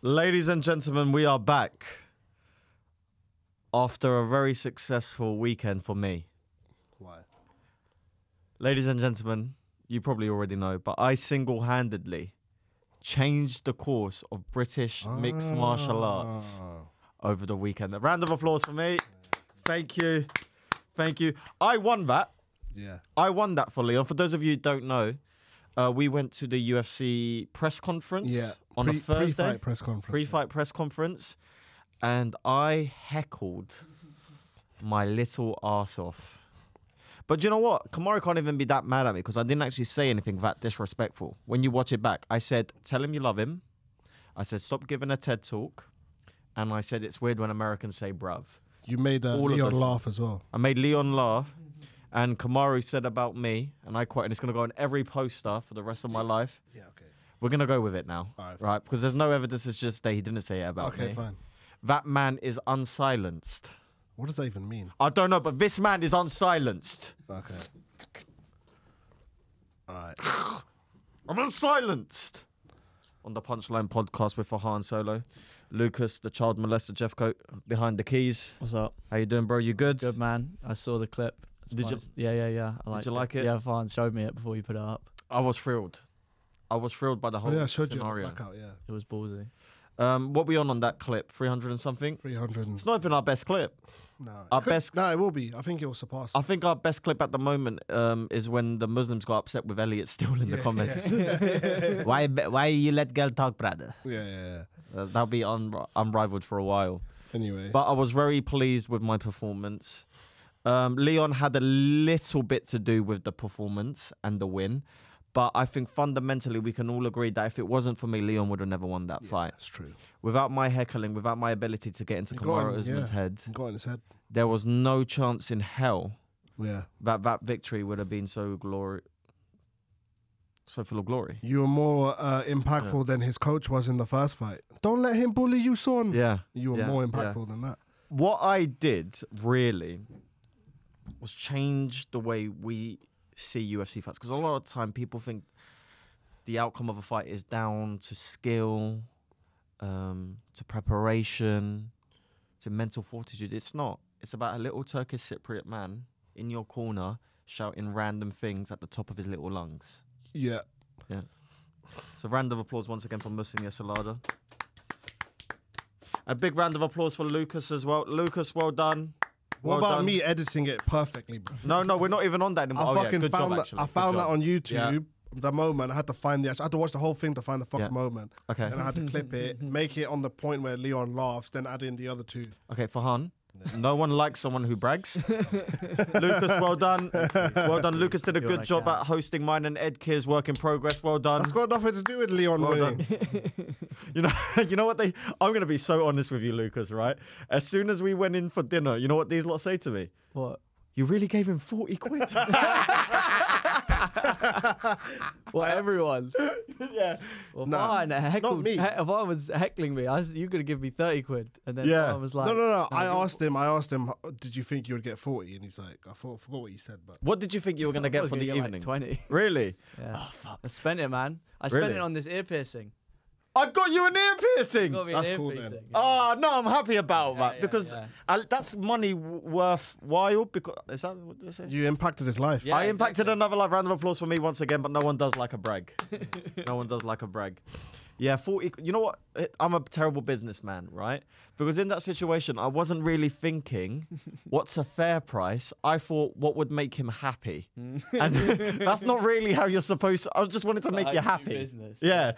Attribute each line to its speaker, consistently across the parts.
Speaker 1: Ladies and gentlemen, we are back after a very successful weekend for me.
Speaker 2: Why?
Speaker 1: Ladies and gentlemen, you probably already know, but I single-handedly changed the course of British mixed martial arts over the weekend. A round of applause for me. Thank you. Thank you. I won that.
Speaker 2: Yeah.
Speaker 1: I won that for Leon. For those of you who don't know, we went to the UFC press conference on a Thursday.
Speaker 2: Pre-fight press conference.
Speaker 1: Pre-fight press conference. And I heckled my little arse off. But you know what? Kamaru can't even be that mad at me because I didn't actually say anything that disrespectful. When you watch it back, I said, tell him you love him. I said, stop giving a TED talk. And I said, it's weird when Americans say bruv.
Speaker 2: You made Leon laugh as well.
Speaker 1: I made Leon laugh. And Kamaru said about me, and I quote, and it's going to go on every poster for the rest of my life.
Speaker 2: Yeah, okay.
Speaker 1: We're going to go with it now.
Speaker 2: All right,
Speaker 1: right? Because there's no evidence. It's just that he didn't say it about me.
Speaker 2: Okay, fine.
Speaker 1: That man is unsilenced.
Speaker 2: What does that even mean?
Speaker 1: I don't know, but this man is unsilenced.
Speaker 2: Okay. All right.
Speaker 1: I'm unsilenced. On the Punchline podcast with Farhan Solo. Lucas, the child molester, Jeffcoat, behind the keys.
Speaker 3: What's up?
Speaker 1: How you doing, bro? You good?
Speaker 3: Good, man. I saw the clip.
Speaker 1: Did you?
Speaker 3: Yeah.
Speaker 1: Did you like it?
Speaker 3: Yeah, Farhan showed me it before you put it up.
Speaker 1: I was thrilled. I was thrilled by the whole
Speaker 2: I showed
Speaker 1: scenario.
Speaker 2: you the blackout, yeah.
Speaker 3: It was ballsy.
Speaker 1: What we on that clip? 300 and something?
Speaker 2: 300.
Speaker 1: It's not even our best clip.
Speaker 2: No.
Speaker 1: Our best.
Speaker 2: No, it will be. I think it will surpass.
Speaker 1: I think our best clip at the moment is when the Muslims got upset with Elliot still in the comments.
Speaker 2: Yeah.
Speaker 1: Why you let girl talk, brother?
Speaker 2: Yeah.
Speaker 1: That'll be unrivaled for a while.
Speaker 2: Anyway.
Speaker 1: But I was very pleased with my performance. Leon had a little bit to do with the performance and the win. But I think fundamentally we can all agree that if it wasn't for me, Leon would have never won that fight.
Speaker 2: That's true.
Speaker 1: Without my heckling, without my ability to get into Kamaru Usman's head,
Speaker 2: Got in his head.
Speaker 1: there was no chance in hell
Speaker 2: Yeah.
Speaker 1: that victory would have been so full of glory.
Speaker 2: You were more impactful than his coach was in the first fight. Don't let him bully you, son.
Speaker 1: Yeah.
Speaker 2: You were more impactful than that.
Speaker 1: What I did really was change the way we see UFC fights, because a lot of the time people think the outcome of a fight is down to skill, to preparation, to mental fortitude. It's not. It's about a little Turkish Cypriot man in your corner shouting random things at the top of his little lungs.
Speaker 2: Yeah.
Speaker 1: So round of applause once again for Musin Yasalada. A big round of applause for Lucas as well. Lucas, well done.
Speaker 2: What about me editing it perfectly, bro?
Speaker 1: No, we're not even on that anymore.
Speaker 2: I found that on YouTube.
Speaker 1: Yeah.
Speaker 2: The moment I had to find I had to watch the whole thing to find the fucking moment.
Speaker 1: Okay.
Speaker 2: And I had to clip it, make it on the point where Leon laughs, then add in the other two.
Speaker 1: Okay, Farhan. No one likes someone who brags. Lucas, well done. Well done. Lucas did a good job at hosting mine and Ed Kier's work in progress. Well done.
Speaker 2: That's got nothing to do with Leon winning.
Speaker 1: You know what I'm going to be so honest with you, Lucas, right? As soon as we went in for dinner, you know what these lot say to me?
Speaker 3: What?
Speaker 1: You really gave him 40 quid?
Speaker 3: Well, everyone.
Speaker 1: Yeah.
Speaker 3: Well,
Speaker 2: No,
Speaker 3: Farhan heckled
Speaker 2: not me.
Speaker 3: If Farhan was heckling me, you could have given me 30 quid. And then
Speaker 1: Yeah.
Speaker 3: Farhan was like...
Speaker 2: No. I asked him, did you think you would get 40? And he's like, I forgot what you said, but...
Speaker 1: What did you think you were going to get for the evening?
Speaker 3: Like 20.
Speaker 1: Really?
Speaker 3: Yeah.
Speaker 1: Oh, fuck.
Speaker 3: I spent it, man. I
Speaker 1: Really?
Speaker 3: spent it on this ear piercing.
Speaker 1: I got you an ear piercing.
Speaker 3: Got me
Speaker 2: That's
Speaker 3: an ear
Speaker 2: cool, then.
Speaker 3: piercing.
Speaker 1: Oh, no, I'm happy about that
Speaker 3: Yeah,
Speaker 1: because that's money worthwhile. Because is that what they say?
Speaker 2: You impacted his life.
Speaker 3: Yeah,
Speaker 1: I impacted
Speaker 3: exactly.
Speaker 1: another life. Round of applause for me once again, but no one does like a brag. No one does like a brag. Yeah, 40. You know what? I'm a terrible businessman, right? Because in that situation, I wasn't really thinking, what's a fair price? I thought, what would make him happy? And that's not really how you're supposed to. I just wanted to make you happy.
Speaker 3: Business.
Speaker 1: Yeah.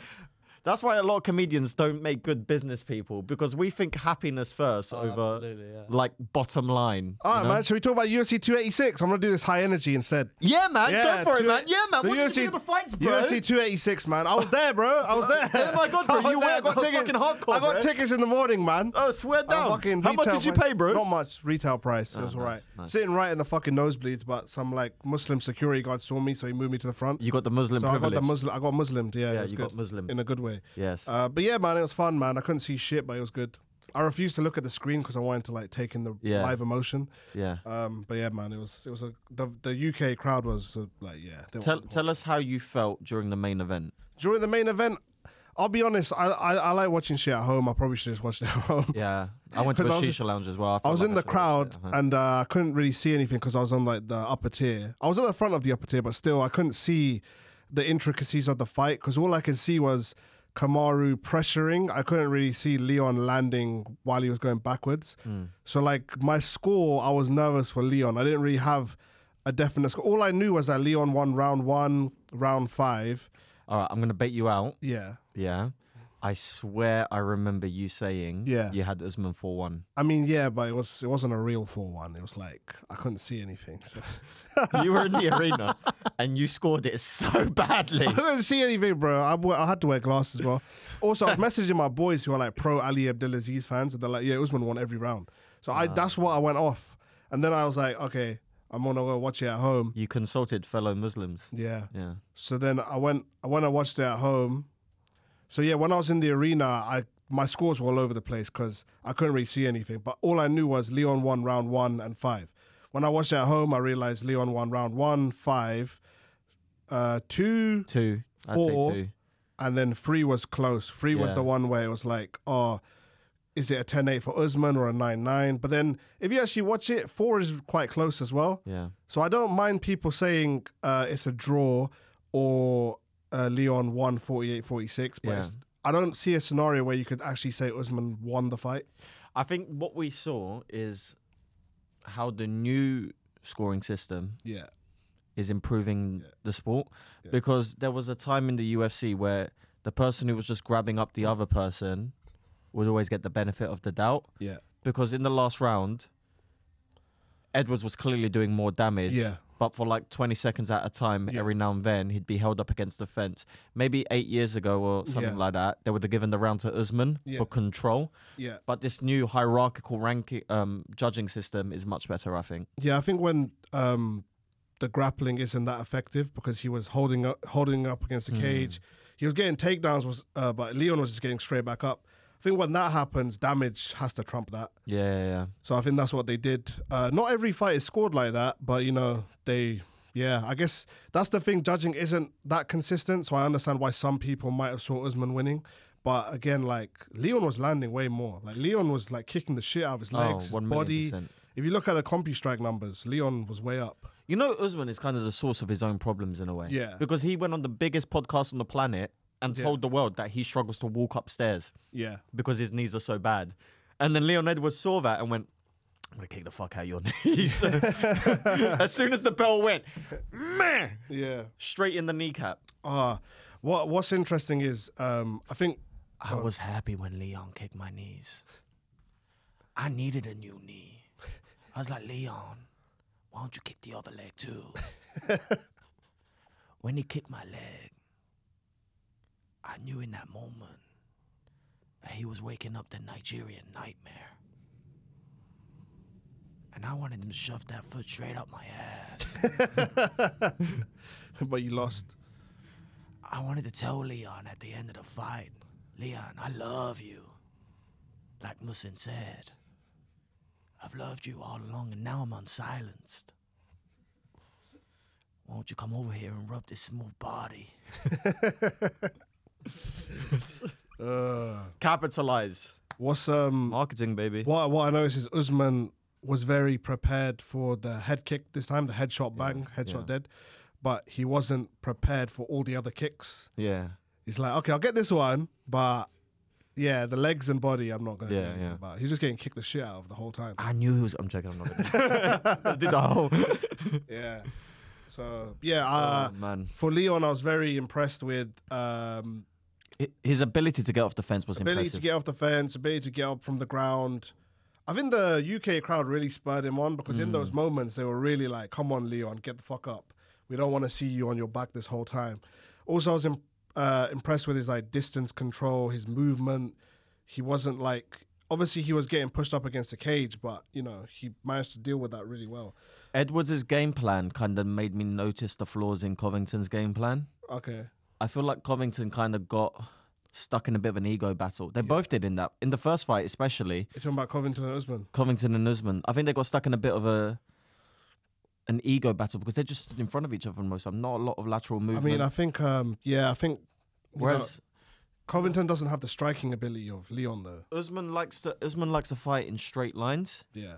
Speaker 1: That's why a lot of comedians don't make good business people, because we think happiness first over
Speaker 3: absolutely, yeah.
Speaker 1: like bottom line.
Speaker 2: All right,
Speaker 1: you know?
Speaker 2: man. Should we talk about UFC 286? I'm going to do this high energy instead.
Speaker 1: Yeah, man.
Speaker 2: Yeah,
Speaker 1: go for it,
Speaker 2: two-
Speaker 1: man. Yeah, man.
Speaker 2: the
Speaker 1: What did you
Speaker 2: UFC
Speaker 1: think of the fights, bro?
Speaker 2: UFC 286, man. I was there, bro. I was there.
Speaker 1: Oh my God, bro.
Speaker 2: I was
Speaker 1: You
Speaker 2: there.
Speaker 1: went fucking hardcore,
Speaker 2: I got
Speaker 1: bro.
Speaker 2: tickets in the morning, man.
Speaker 1: Oh, swear down.
Speaker 2: Fucking
Speaker 1: How much
Speaker 2: retail
Speaker 1: did you
Speaker 2: price.
Speaker 1: pay, bro?
Speaker 2: Not much retail price. It
Speaker 1: Oh,
Speaker 2: was
Speaker 1: nice,
Speaker 2: alright.
Speaker 1: nice.
Speaker 2: Sitting right in the fucking nosebleeds, but some like Muslim security guard saw me, so he moved me to the front.
Speaker 1: You got the Muslim
Speaker 2: So
Speaker 1: privilege.
Speaker 2: I got Muslimed. Yeah,
Speaker 1: Yeah,
Speaker 2: it was
Speaker 1: you
Speaker 2: good.
Speaker 1: got Muslim.
Speaker 2: In a good way.
Speaker 1: Yes.
Speaker 2: But yeah, man, it was fun, man. I couldn't see shit, but it was good. I refused to look at the screen because I wanted to like take in the live emotion.
Speaker 1: Yeah.
Speaker 2: But yeah, man, it was the UK crowd was like, yeah. they were on point.
Speaker 1: Tell us how you felt during the main event.
Speaker 2: During the main event, I'll be honest. I like watching shit at home. I probably should just watch it at home.
Speaker 1: Yeah, I went to a shisha lounge as well.
Speaker 2: I was in the crowd and I couldn't really see anything because I was on like the upper tier. I was at the front of the upper tier, but still I couldn't see the intricacies of the fight because all I could see was Kamaru pressuring. I couldn't really see Leon landing while he was going backwards. So like my score, I was nervous for Leon. I didn't really have a definite score. All I knew was that Leon won round 1, round 5.
Speaker 1: All right, I'm going to bait you out.
Speaker 2: Yeah.
Speaker 1: Yeah. I swear I remember you saying you had Usman 4-1.
Speaker 2: I mean, yeah, but it wasn't a real 4-1. It was like, I couldn't see anything. So.
Speaker 1: You were in the arena and you scored it so badly.
Speaker 2: I couldn't see anything, bro. I had to wear glasses as well. Also, I was messaging my boys who are like pro Ali Abdelaziz fans, and they're like, yeah, Usman won every round. So that's what I went off. And then I was like, okay, I'm gonna go watch it at home.
Speaker 1: You consulted fellow Muslims.
Speaker 2: Yeah.
Speaker 1: Yeah.
Speaker 2: So then I went and watched it at home. So yeah, when I was in the arena, my scores were all over the place because I couldn't really see anything. But all I knew was Leon won round 1 and 5. When I watched it at home, I realized Leon won round 1, 5, 2,
Speaker 1: 2. I'd
Speaker 2: 4,
Speaker 1: say 2.
Speaker 2: and then 3 was close. 3 was the one where it was like, oh, is it a 10-8 for Usman or a 9-9? But then if you actually watch it, 4 is quite close as well.
Speaker 1: Yeah.
Speaker 2: So I don't mind people saying it's a draw or Leon won 48-46, but I don't see a scenario where you could actually say Usman won the fight.
Speaker 1: I think what we saw is how the new scoring system is improving the sport. Yeah. Because there was a time in the UFC where the person who was just grabbing up the other person would always get the benefit of the doubt. Yeah. Because in the last round, Edwards was clearly doing more damage. Yeah. But for like 20 seconds at a time, every now and then, he'd be held up against the fence. Maybe 8 years ago or something like that, they would have given the round to Usman for control. Yeah. But this new hierarchical ranking judging system is much better, I think.
Speaker 2: Yeah, I think when the grappling isn't that effective because he was holding up against the cage, he was getting takedowns, but Leon was just getting straight back up. I think when that happens, damage has to trump that. Yeah. So I think that's what they did. Not every fight is scored like that, but, you know, I guess that's the thing. Judging isn't that consistent, so I understand why some people might have saw Usman winning. But again, like, Leon was landing way more. Like, Leon was, like, kicking the shit out of his legs, his body. If you look at the CompuStrike numbers, Leon was way up.
Speaker 1: You know, Usman is kind of the source of his own problems in a way. Yeah. Because he went on the biggest podcast on the planet and told the world that he struggles to walk upstairs. Yeah. Because his knees are so bad. And then Leon Edwards saw that and went, I'm going to kick the fuck out of your knees. As soon as the bell went, meh! Yeah. Straight in the kneecap.
Speaker 2: What's interesting is, I think...
Speaker 1: I was happy when Leon kicked my knees. I needed a new knee. I was like, Leon, why don't you kick the other leg too? When he kicked my leg, I knew in that moment that he was waking up the Nigerian nightmare. And I wanted him to shove that foot straight up my ass.
Speaker 2: But you lost.
Speaker 1: I wanted to tell Leon at the end of the fight, Leon, I love you. Like Musin said, I've loved you all along and now I'm unsilenced. Won't you come over here and rub this smooth body? Capitalize.
Speaker 2: What's
Speaker 1: marketing, baby?
Speaker 2: What I noticed is Usman was very prepared for the head kick this time, the headshot bang, headshot dead, but he wasn't prepared for all the other kicks. Yeah. He's like, okay, I'll get this one, but yeah, the legs and body, I'm not going to do anything about. He's just getting kicked the shit out of the whole time.
Speaker 1: I knew he was, I'm joking, I'm not going to do the whole.
Speaker 2: Yeah. So, yeah, man. For Leon, I was very impressed with...
Speaker 1: his ability to get off the fence was impressive.
Speaker 2: Ability to get off the fence, ability to get up from the ground. I think the UK crowd really spurred him on because in those moments, they were really like, come on, Leon, get the fuck up. We don't want to see you on your back this whole time. Also, I was impressed with his like distance control, his movement. He wasn't like... Obviously, he was getting pushed up against the cage, but, you know, he managed to deal with that really well.
Speaker 1: Edwards' game plan kind of made me notice the flaws in Covington's game plan. Okay. I feel like Covington kind of got stuck in a bit of an ego battle. They both did in the first fight, especially.
Speaker 2: You're talking about Covington and Usman?
Speaker 1: Covington and Usman. I think they got stuck in a bit of an ego battle because they just stood in front of each other most of the time. Not a lot of lateral movement.
Speaker 2: I mean, I think, I think...
Speaker 1: Whereas
Speaker 2: Covington doesn't have the striking ability of Leon though.
Speaker 1: Usman likes to fight in straight lines.
Speaker 2: Yeah.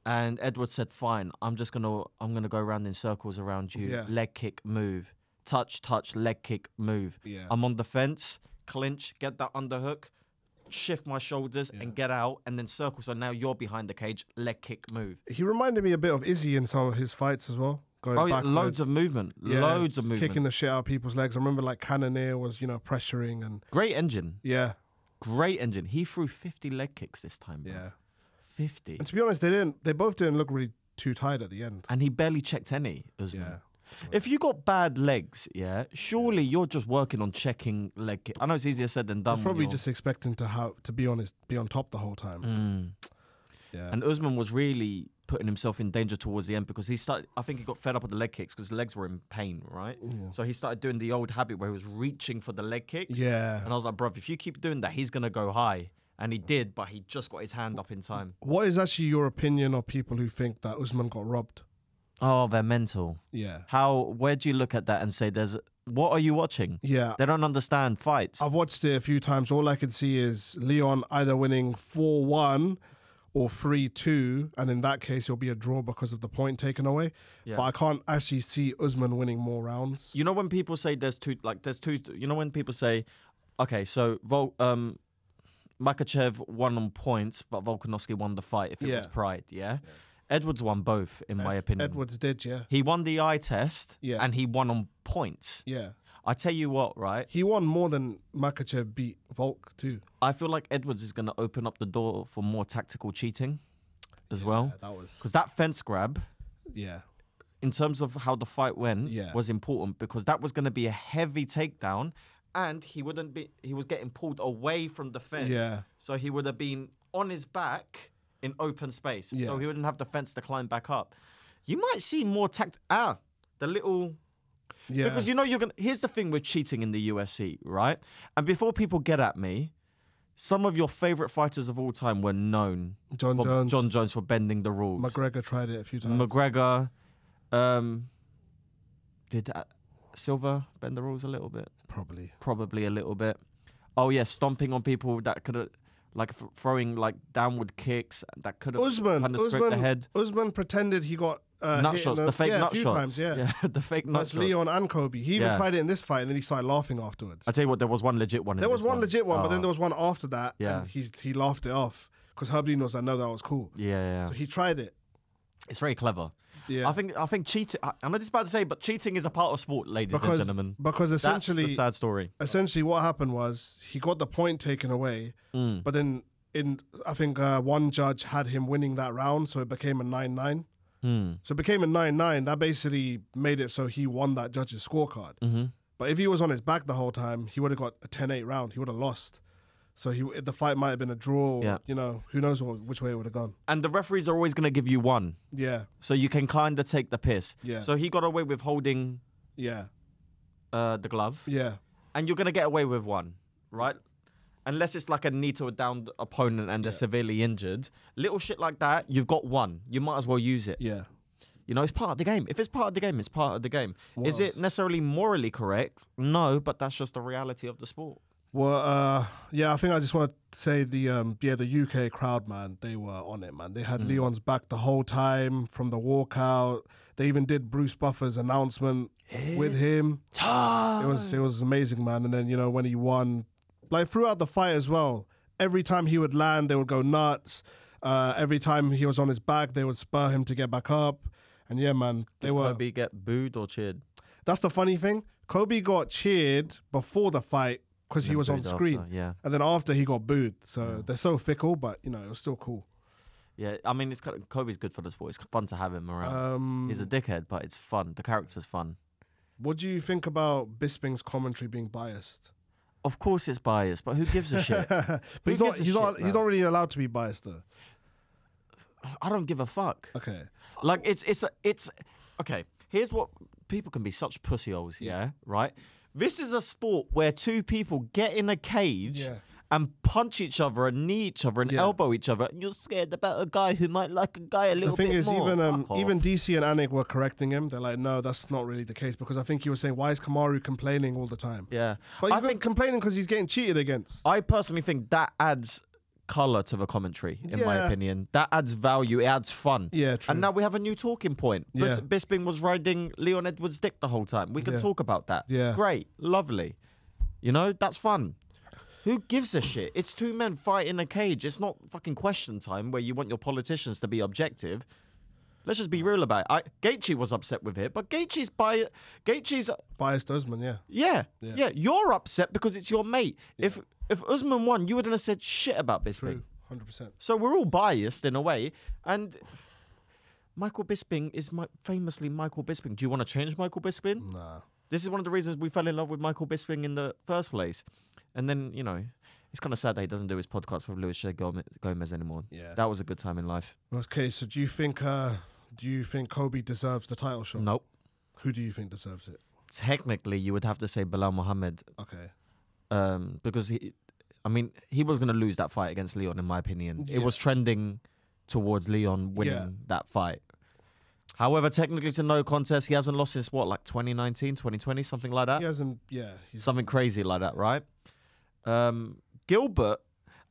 Speaker 1: And Edwards said, "Fine, I'm gonna go around in circles around you.
Speaker 2: Yeah.
Speaker 1: Leg kick, move, touch, leg kick, move.
Speaker 2: Yeah.
Speaker 1: I'm on the fence, clinch, get that underhook, shift my shoulders and get out, and then circle. So now you're behind the cage, leg kick, move."
Speaker 2: He reminded me a bit of Izzy in some of his fights as well. Going backwards.
Speaker 1: Loads of movement, loads of movement,
Speaker 2: kicking the shit out of people's legs. I remember like Cannonier was, pressuring and
Speaker 1: great engine.
Speaker 2: yeah,
Speaker 1: great engine. He threw 50 leg kicks this time. Bro.
Speaker 2: yeah,
Speaker 1: 50.
Speaker 2: And to be honest, they both didn't look really too tired at the end.
Speaker 1: And he barely checked any. Usman.
Speaker 2: Yeah.
Speaker 1: If you got bad legs, surely you're just working on checking leg kick. I know it's easier said than done.
Speaker 2: He's probably just expecting to be on top the whole time. Yeah.
Speaker 1: And Usman was really putting himself in danger towards the end because I think he got fed up with the leg kicks because his legs were in pain, right?
Speaker 2: Yeah.
Speaker 1: So he started doing the old habit where he was reaching for the leg kicks.
Speaker 2: Yeah.
Speaker 1: And I was like, bruv, if you keep doing that, he's going to go high. And he did, but he just got his hand up in time.
Speaker 2: What is actually your opinion of people who think that Usman got robbed?
Speaker 1: Oh, they're mental.
Speaker 2: Yeah.
Speaker 1: Where do you look at that and say, what are you watching?
Speaker 2: Yeah.
Speaker 1: They don't understand fights.
Speaker 2: I've watched it a few times. All I can see is Leon either winning 4-1 or 3-2, and in that case, it'll be a draw because of the point taken away.
Speaker 1: Yeah.
Speaker 2: But I can't actually see Usman winning more rounds.
Speaker 1: You know when people say you know when people say, okay, so Makhachev won on points, but Volkanovski won the fight if it was pride, yeah? Edwards won both, in my opinion.
Speaker 2: Edwards did, yeah.
Speaker 1: He won the eye test,
Speaker 2: Yeah.
Speaker 1: and he won on points.
Speaker 2: Yeah.
Speaker 1: I tell you what, right?
Speaker 2: He won more than Makhachev beat Volk, too.
Speaker 1: I feel like Edwards is going to open up the door for more tactical cheating as well.
Speaker 2: That was...
Speaker 1: Because that fence grab,
Speaker 2: Yeah.
Speaker 1: in terms of how the fight went,
Speaker 2: Yeah.
Speaker 1: was important because that was going to be a heavy takedown, and he was getting pulled away from the fence.
Speaker 2: Yeah.
Speaker 1: So he would have been on his back in open space.
Speaker 2: Yeah.
Speaker 1: So he wouldn't have the fence to climb back up. You might see more the little...
Speaker 2: Yeah.
Speaker 1: Because here's the thing with cheating in the UFC, right? And before people get at me, some of your favorite fighters of all time were known. John Jones for bending the rules.
Speaker 2: McGregor tried it a few times.
Speaker 1: McGregor, did Silva bend the rules a little bit? Probably a little bit. Oh yeah, stomping on people that could have, like throwing like downward kicks that could have kind of scraped the head.
Speaker 2: Usman pretended he got
Speaker 1: nut shots, the fake nut shots.
Speaker 2: Times, yeah,
Speaker 1: the fake nut
Speaker 2: That's
Speaker 1: shots.
Speaker 2: Leon and Kobe. He even tried it in this fight, and then he started laughing afterwards.
Speaker 1: I tell you what, there was one legit one.
Speaker 2: There was one legit one, but then there was one after that,
Speaker 1: Yeah.
Speaker 2: and he laughed it off because Herb knows I know that was cool.
Speaker 1: Yeah.
Speaker 2: So he tried it.
Speaker 1: It's very clever.
Speaker 2: Yeah,
Speaker 1: I think cheating. I'm not just about to say, but cheating is a part of sport, ladies and gentlemen.
Speaker 2: Because essentially,
Speaker 1: that's the sad story.
Speaker 2: Essentially, what happened was he got the point taken away, but then I think one judge had him winning that round, so it became a 9-9. So it became a 9-9. That basically made it so he won that judge's scorecard. But if he was on his back the whole time, he would have got a 10-8 round. He would have lost. So the fight might have been a draw.
Speaker 1: Yeah.
Speaker 2: Who knows which way it would have gone.
Speaker 1: And the referees are always going to give you one.
Speaker 2: Yeah.
Speaker 1: So you can kind of take the piss.
Speaker 2: Yeah.
Speaker 1: So he got away with holding
Speaker 2: Yeah.
Speaker 1: the glove.
Speaker 2: Yeah.
Speaker 1: And you're going to get away with one, right? Unless it's like a knee to a downed opponent and they're severely injured. Little shit like that, you've got one. You might as well use it.
Speaker 2: Yeah.
Speaker 1: It's part of the game. If it's part of the game, it's part of the game. Is it necessarily morally correct? No, but that's just the reality of the sport.
Speaker 2: Well, I think I just want to say the UK crowd, man, they were on it, man. They had Leon's back the whole time from the walkout. They even did Bruce Buffer's announcement with him. It was amazing, man. And then, when he won, like throughout the fight as well, every time he would land, they would go nuts. Every time he was on his back, they would spur him to get back up. And yeah, man,
Speaker 1: Did Kobe get booed or cheered?
Speaker 2: That's the funny thing. Kobe got cheered before the fight because he was on screen.
Speaker 1: After, yeah.
Speaker 2: And then after he got booed. So they're so fickle, but it was still cool.
Speaker 1: Yeah, I mean, Kobe's good for the sport. It's fun to have him around. He's a dickhead, but it's fun. The character's fun.
Speaker 2: What do you think about Bisping's commentary being biased?
Speaker 1: Of course it's biased, but who gives a shit?
Speaker 2: But he's not really allowed to be biased though.
Speaker 1: I don't give a fuck.
Speaker 2: Okay.
Speaker 1: Like it's okay. Here's what people can be such pussy holes, yeah, right? This is a sport where two people get in a cage and punch each other and knee each other and elbow each other. And you're scared about a guy who might like a guy a little bit more.
Speaker 2: The thing is,
Speaker 1: Fuck
Speaker 2: even
Speaker 1: off.
Speaker 2: DC and Anik were correcting him. They're like, no, that's not really the case, because I think he was saying, why is Kamaru complaining all the time?
Speaker 1: Yeah.
Speaker 2: But
Speaker 1: I
Speaker 2: he's not complaining because he's getting cheated against.
Speaker 1: I personally think that adds colour to the commentary, in my
Speaker 2: Yeah.
Speaker 1: opinion. That adds value. It adds fun.
Speaker 2: Yeah, true.
Speaker 1: And now we have a new talking point.
Speaker 2: Yeah.
Speaker 1: Bisping was riding Leon Edwards' dick the whole time. We can
Speaker 2: Yeah.
Speaker 1: talk about that.
Speaker 2: Yeah.
Speaker 1: Great. Lovely. You know, that's fun. Who gives a shit? It's two men fighting in a cage. It's not fucking question time where you want your politicians to be objective. Let's just be real about it. Gaethje was upset with it, but Gaethje's
Speaker 2: Biased Usman, yeah.
Speaker 1: yeah. You're upset because it's your mate.
Speaker 2: Yeah.
Speaker 1: If Usman won, you wouldn't have said shit about Bisping.
Speaker 2: True, 100%.
Speaker 1: So we're all biased in a way. And Michael Bisping is famously Michael Bisping. Do you want to change Michael Bisping?
Speaker 2: Nah.
Speaker 1: This is one of the reasons we fell in love with Michael Bisping in the first place. And then, you know, it's kind of sad that he doesn't do his podcast with Luis J. Gomez anymore.
Speaker 2: Yeah.
Speaker 1: That was a good time in life.
Speaker 2: Okay, so do you think Kobe deserves the title shot?
Speaker 1: Nope.
Speaker 2: Who do you think deserves it?
Speaker 1: Technically, you would have to say Bilal Muhammad.
Speaker 2: Okay.
Speaker 1: Because he was going to lose that fight against Leon, in my opinion.
Speaker 2: Yeah.
Speaker 1: It was trending towards Leon winning that fight. However, technically, it's a no contest. He hasn't lost since, 2019, 2020, something like that?
Speaker 2: He hasn't, yeah.
Speaker 1: Something crazy like that, right? Gilbert,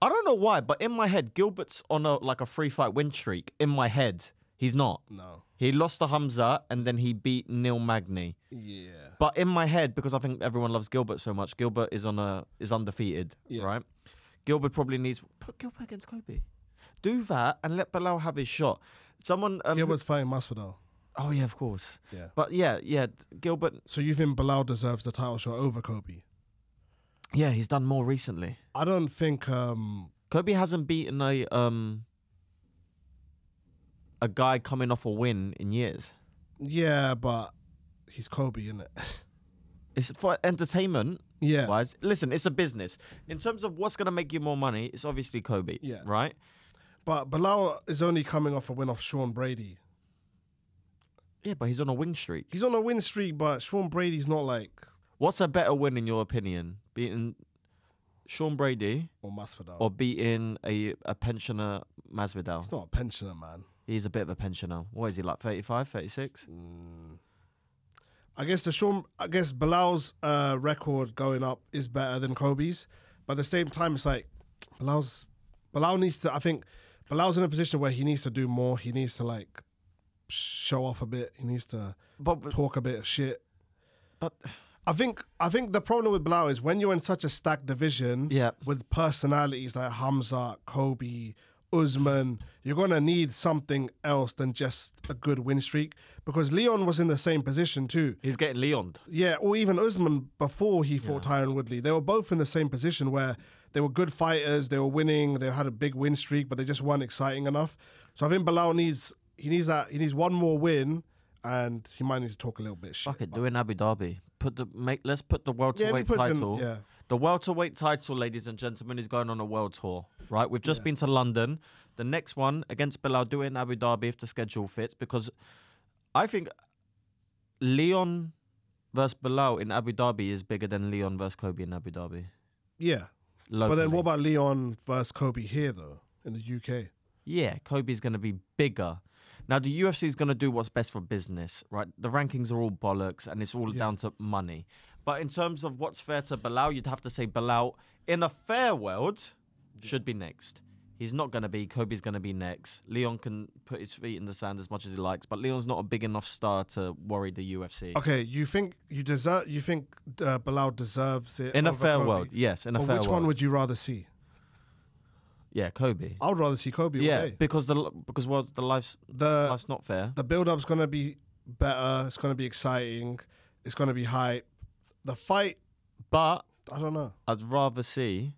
Speaker 1: I don't know why, but in my head, Gilbert's on a 3-fight win streak. In my head, he's not.
Speaker 2: No.
Speaker 1: He lost to Hamza, and then he beat Neil Magny.
Speaker 2: Yeah.
Speaker 1: But in my head, because I think everyone loves Gilbert so much, Gilbert is undefeated, right? Gilbert probably needs put Gilbert against Kobe. Do that and let Bilal have his shot. Someone
Speaker 2: Gilbert's fighting Masvidal.
Speaker 1: Oh yeah, of course.
Speaker 2: Yeah.
Speaker 1: But yeah, Gilbert.
Speaker 2: So you think Bilal deserves the title shot over Kobe?
Speaker 1: Yeah, he's done more recently.
Speaker 2: I don't think
Speaker 1: Kobe hasn't beaten a guy coming off a win in years.
Speaker 2: Yeah, but he's Kobe, isn't it?
Speaker 1: It's for entertainment.
Speaker 2: Yeah.
Speaker 1: Wise. Listen, it's a business. In terms of what's gonna make you more money, it's obviously Kobe.
Speaker 2: Yeah.
Speaker 1: Right?
Speaker 2: But Bilal is only coming off a win off Sean Brady.
Speaker 1: Yeah, but he's on a win streak.
Speaker 2: He's on a win streak, but Sean Brady's not like...
Speaker 1: What's a better win in your opinion? Beating Sean Brady
Speaker 2: Or Masvidal.
Speaker 1: or beating a pensioner Masvidal?
Speaker 2: He's not a pensioner, man.
Speaker 1: He's a bit of a pensioner. What is he, 35, 36?
Speaker 2: I guess Bilal's record going up is better than Kobe's. But at the same time, it's like Bilal needs to... I think Bilal's in a position where he needs to do more. He needs to show off a bit. He needs to talk a bit of shit.
Speaker 1: But
Speaker 2: I think the problem with Bilal is when you're in such a stacked division with personalities like Hamza, Kobe, Usman, you're going to need something else than just a good win streak, because Leon was in the same position too.
Speaker 1: he's getting Leoned.
Speaker 2: Yeah, or even Usman before he fought Tyron Woodley. They were both in the same position where they were good fighters, they were winning, they had a big win streak, but they just weren't exciting enough. So I think Bilal needs one more win, and he might need to talk a little bit shit.
Speaker 1: Fuck it, do it in Abu Dhabi. Let's put the welterweight title.
Speaker 2: Yeah.
Speaker 1: The welterweight title, ladies and gentlemen, is going on a world tour. Right, we've just been to London. The next one against Bilal, do it in Abu Dhabi if the schedule fits, because I think Leon versus Bilal in Abu Dhabi is bigger than Leon versus Kobe in Abu Dhabi.
Speaker 2: Yeah.
Speaker 1: Locally.
Speaker 2: But then what about Leon versus Kobe here, though, in the UK?
Speaker 1: Yeah, Kobe's going to be bigger. Now, the UFC is going to do what's best for business, right? The rankings are all bollocks, and it's all down to money. But in terms of what's fair to Bilal, you'd have to say Bilal, in a fair world, should be next. He's not going to be. Kobe's going to be next. Leon can put his feet in the sand as much as he likes, but Leon's not a big enough star to worry the UFC.
Speaker 2: Okay, you think Bilal deserves it
Speaker 1: In a
Speaker 2: over
Speaker 1: fair
Speaker 2: Kobe?
Speaker 1: world, yes. In a fair world.
Speaker 2: Which one would you rather see?
Speaker 1: Yeah, Kobe.
Speaker 2: I would rather see Kobe.
Speaker 1: Yeah,
Speaker 2: all day.
Speaker 1: because the life's not fair.
Speaker 2: The build-up's going to be better. It's going to be exciting. It's going to be hype. The fight,
Speaker 1: But
Speaker 2: I don't know.
Speaker 1: I'd rather see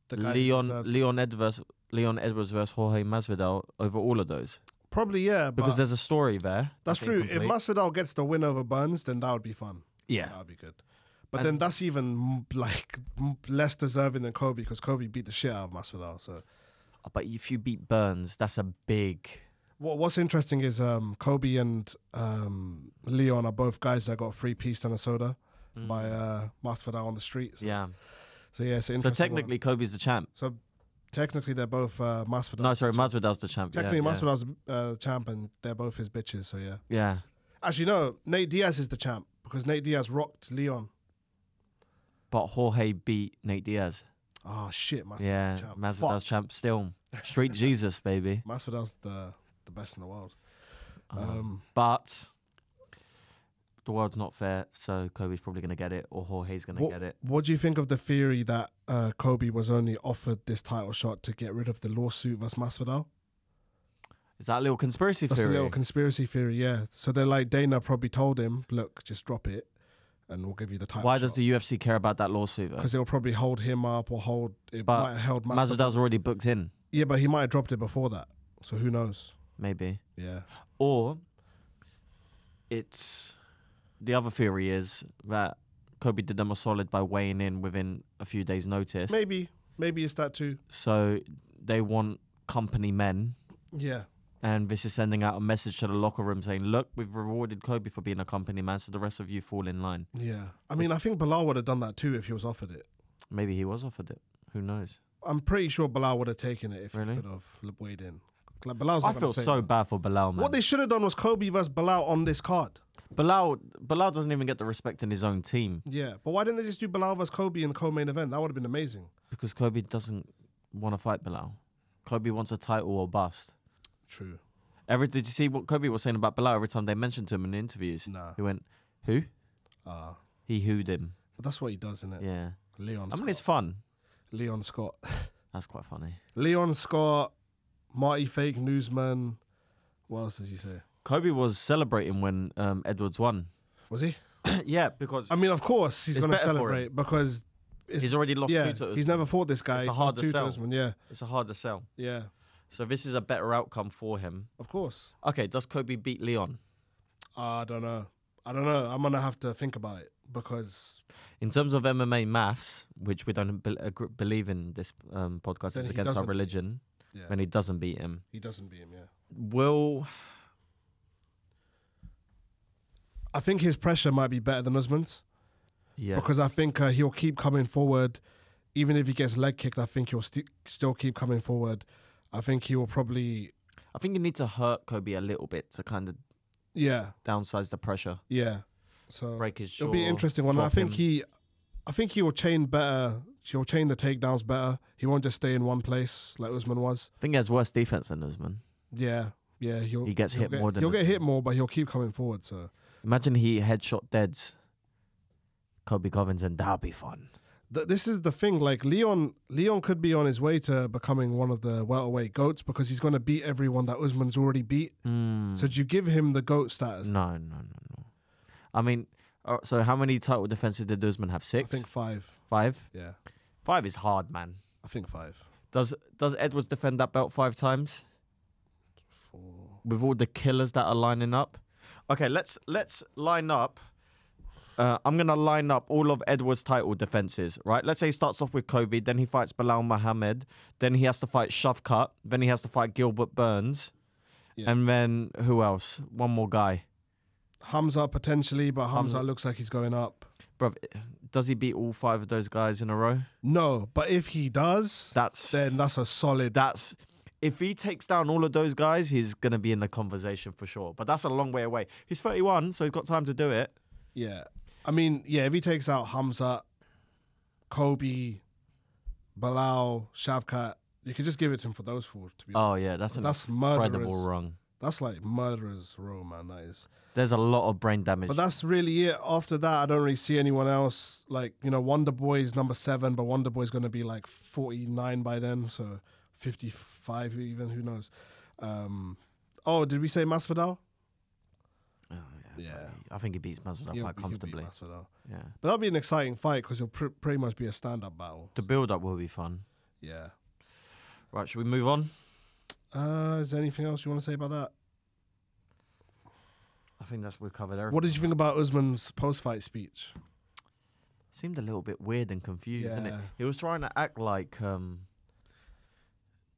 Speaker 2: The guy who deserves it.
Speaker 1: Leon Edwards versus Jorge Masvidal over all of those.
Speaker 2: Probably, yeah.
Speaker 1: Because
Speaker 2: but
Speaker 1: there's a story there.
Speaker 2: that's true. If
Speaker 1: incomplete.
Speaker 2: Masvidal gets the win over Burns, then that would be fun.
Speaker 1: Yeah.
Speaker 2: That would be good. But then that's even less deserving than Kobe, because Kobe beat the shit out of Masvidal. So,
Speaker 1: But if you beat Burns, that's a big...
Speaker 2: what's interesting is Kobe and Leon are both guys that got free pizza and a soda by Masvidal on the streets.
Speaker 1: Yeah.
Speaker 2: So yeah, it's an
Speaker 1: So
Speaker 2: interesting
Speaker 1: technically, Kobe's the champ.
Speaker 2: one. So technically, they're both Masvidal.
Speaker 1: No, sorry, Masvidal's the champ.
Speaker 2: Technically,
Speaker 1: yeah,
Speaker 2: Masvidal's the champ, and they're both his bitches. So yeah.
Speaker 1: Yeah.
Speaker 2: Actually, no. Nate Diaz is the champ because Nate Diaz rocked Leon.
Speaker 1: But Jorge beat Nate Diaz.
Speaker 2: Oh shit, Masvidal's
Speaker 1: Yeah,
Speaker 2: the champ.
Speaker 1: Masvidal's champ still. Street Jesus, baby.
Speaker 2: Masvidal's the best in the world.
Speaker 1: But the world's not fair, so Kobe's probably going to get it, or Jorge's going to get it.
Speaker 2: What do you think of the theory that Kobe was only offered this title shot to get rid of the lawsuit versus Masvidal?
Speaker 1: Is that a little conspiracy
Speaker 2: That's
Speaker 1: theory?
Speaker 2: a little conspiracy theory, yeah. So they're like, Dana probably told him, look, just drop it and we'll give you the title
Speaker 1: Why
Speaker 2: shot.
Speaker 1: does the UFC care about that lawsuit, though?
Speaker 2: Because it'll probably hold him up or might have held
Speaker 1: Masvidal's already booked in.
Speaker 2: Yeah, but he might have dropped it before that. So who knows?
Speaker 1: Maybe.
Speaker 2: Yeah.
Speaker 1: Or it's... The other theory is that Kobe did them a solid by weighing in within a few days' notice.
Speaker 2: Maybe it's that too.
Speaker 1: So they want company men.
Speaker 2: Yeah.
Speaker 1: And this is sending out a message to the locker room saying, look, we've rewarded Kobe for being a company man, so the rest of you fall in line.
Speaker 2: Yeah. I mean, I think Bilal would have done that too if he was offered it.
Speaker 1: Maybe he was offered it. Who knows?
Speaker 2: I'm pretty sure Bilal would have taken it if
Speaker 1: Really?
Speaker 2: he could have weighed in. Like, Bilal's
Speaker 1: I
Speaker 2: not gonna
Speaker 1: feel
Speaker 2: say
Speaker 1: so
Speaker 2: no.
Speaker 1: bad for Bilal, man.
Speaker 2: What they should have done was Kobe versus Bilal on this card.
Speaker 1: Bilal doesn't even get the respect in his own team
Speaker 2: Yeah, but why didn't they just do Bilal versus Kobe in the co-main event? That would have been amazing.
Speaker 1: because Kobe doesn't want to fight Bilal. Kobe wants a title or bust.
Speaker 2: True.
Speaker 1: Did you see what Kobe was saying about Bilal every time they mentioned him in interviews?
Speaker 2: Nah.
Speaker 1: He went, who?
Speaker 2: But
Speaker 1: He hooed him.
Speaker 2: that's what he does, isn't it?
Speaker 1: Yeah.
Speaker 2: Leon
Speaker 1: I
Speaker 2: Scott.
Speaker 1: mean, it's fun.
Speaker 2: Leon Scott.
Speaker 1: That's quite funny.
Speaker 2: Leon Scott, Marty Fake Newsman. What else does he say?
Speaker 1: Kobe was celebrating when Edwards won.
Speaker 2: Was he?
Speaker 1: Yeah, because
Speaker 2: I mean, of course he's
Speaker 1: It's
Speaker 2: going to
Speaker 1: better for
Speaker 2: celebrate because
Speaker 1: he's already lost
Speaker 2: yeah,
Speaker 1: two to Usman.
Speaker 2: he's never fought this guy.
Speaker 1: It's a
Speaker 2: He's
Speaker 1: harder
Speaker 2: lost two to
Speaker 1: sell.
Speaker 2: Usman, yeah,
Speaker 1: It's a harder sell.
Speaker 2: yeah,
Speaker 1: So this is a better outcome for him.
Speaker 2: of course.
Speaker 1: Okay, does Kobe beat Leon?
Speaker 2: I don't know. I'm going to have to think about it because
Speaker 1: In terms of MMA maths, which we don't believe in this podcast,
Speaker 2: Then
Speaker 1: it's
Speaker 2: he
Speaker 1: against our
Speaker 2: doesn't-
Speaker 1: religion,
Speaker 2: yeah,
Speaker 1: and he doesn't beat him.
Speaker 2: he doesn't beat him, yeah.
Speaker 1: Will...
Speaker 2: I think his pressure might be better than Usman's
Speaker 1: Yeah.
Speaker 2: because I think he'll keep coming forward. Even if he gets leg kicked, I think he'll still keep coming forward. I think he will probably...
Speaker 1: I think you need to hurt Kobe a little bit to kind of
Speaker 2: Yeah,
Speaker 1: downsize the pressure.
Speaker 2: yeah. So
Speaker 1: Break his jaw.
Speaker 2: it'll be an interesting one. I
Speaker 1: drop
Speaker 2: think
Speaker 1: him.
Speaker 2: I think he will chain better. He'll chain the takedowns better. He won't just stay in one place like Usman was.
Speaker 1: I think he has worse defense than Usman.
Speaker 2: Yeah.
Speaker 1: He gets
Speaker 2: he'll
Speaker 1: hit
Speaker 2: get,
Speaker 1: more than
Speaker 2: he'll get
Speaker 1: Usman.
Speaker 2: hit more, but he'll keep coming forward. So
Speaker 1: Imagine he headshot deads Kobe Covington. That'd be fun.
Speaker 2: this is the thing. Like Leon could be on his way to becoming one of the welterweight goats because he's going to beat everyone that Usman's already beat. So do you give him the goat status?
Speaker 1: No. I mean, so how many title defenses did Usman have? 6?
Speaker 2: I think 5.
Speaker 1: 5?
Speaker 2: Yeah,
Speaker 1: 5 is hard, man.
Speaker 2: I think 5.
Speaker 1: Does Edwards defend that belt 5 times?
Speaker 2: 4.
Speaker 1: With all the killers that are lining up? Okay, let's line up. I'm going to line up all of Edwards' title defenses, right? Let's say he starts off with Kobe, then he fights Bilal Muhammad, then he has to fight Shavkat, then he has to fight Gilbert Burns,
Speaker 2: Yeah.
Speaker 1: and then who else? One more guy.
Speaker 2: Hamza potentially, but Hamza looks like he's going up.
Speaker 1: Bro, does he beat all 5 of those guys in a row?
Speaker 2: No, but if he does, then that's a solid.
Speaker 1: If he takes down all of those guys, he's going to be in the conversation for sure. But that's a long way away. He's 31, so he's got time to do it.
Speaker 2: Yeah. I mean, yeah, if he takes out Hamza, Kobe, Bilal, Shavkat, you could just give it to him for those 4, to be honest.
Speaker 1: Oh, yeah, that's
Speaker 2: That's
Speaker 1: incredible
Speaker 2: murderers.
Speaker 1: wrong.
Speaker 2: That's like murderer's row, man. That is.
Speaker 1: There's a lot of brain damage.
Speaker 2: But that's really it. After that, I don't really see anyone else. Like, Wonder Boy is number 7, but Wonder Boy's going to be like 49 by then, so 55 even, who knows. Did we say Masvidal?
Speaker 1: Oh,
Speaker 2: Yeah.
Speaker 1: I think he beats Masvidal
Speaker 2: He'll
Speaker 1: quite
Speaker 2: beat
Speaker 1: comfortably.
Speaker 2: Masvidal.
Speaker 1: Yeah.
Speaker 2: But that'll be an exciting fight because it'll pretty much be a stand-up battle.
Speaker 1: The build-up will be fun.
Speaker 2: Yeah.
Speaker 1: Right, should we move on?
Speaker 2: Is there anything else you want to say about that?
Speaker 1: I think we've covered everything.
Speaker 2: What did you think about Usman's post-fight speech?
Speaker 1: Seemed a little bit weird and confused, didn't it?
Speaker 2: Yeah.
Speaker 1: He was trying to act like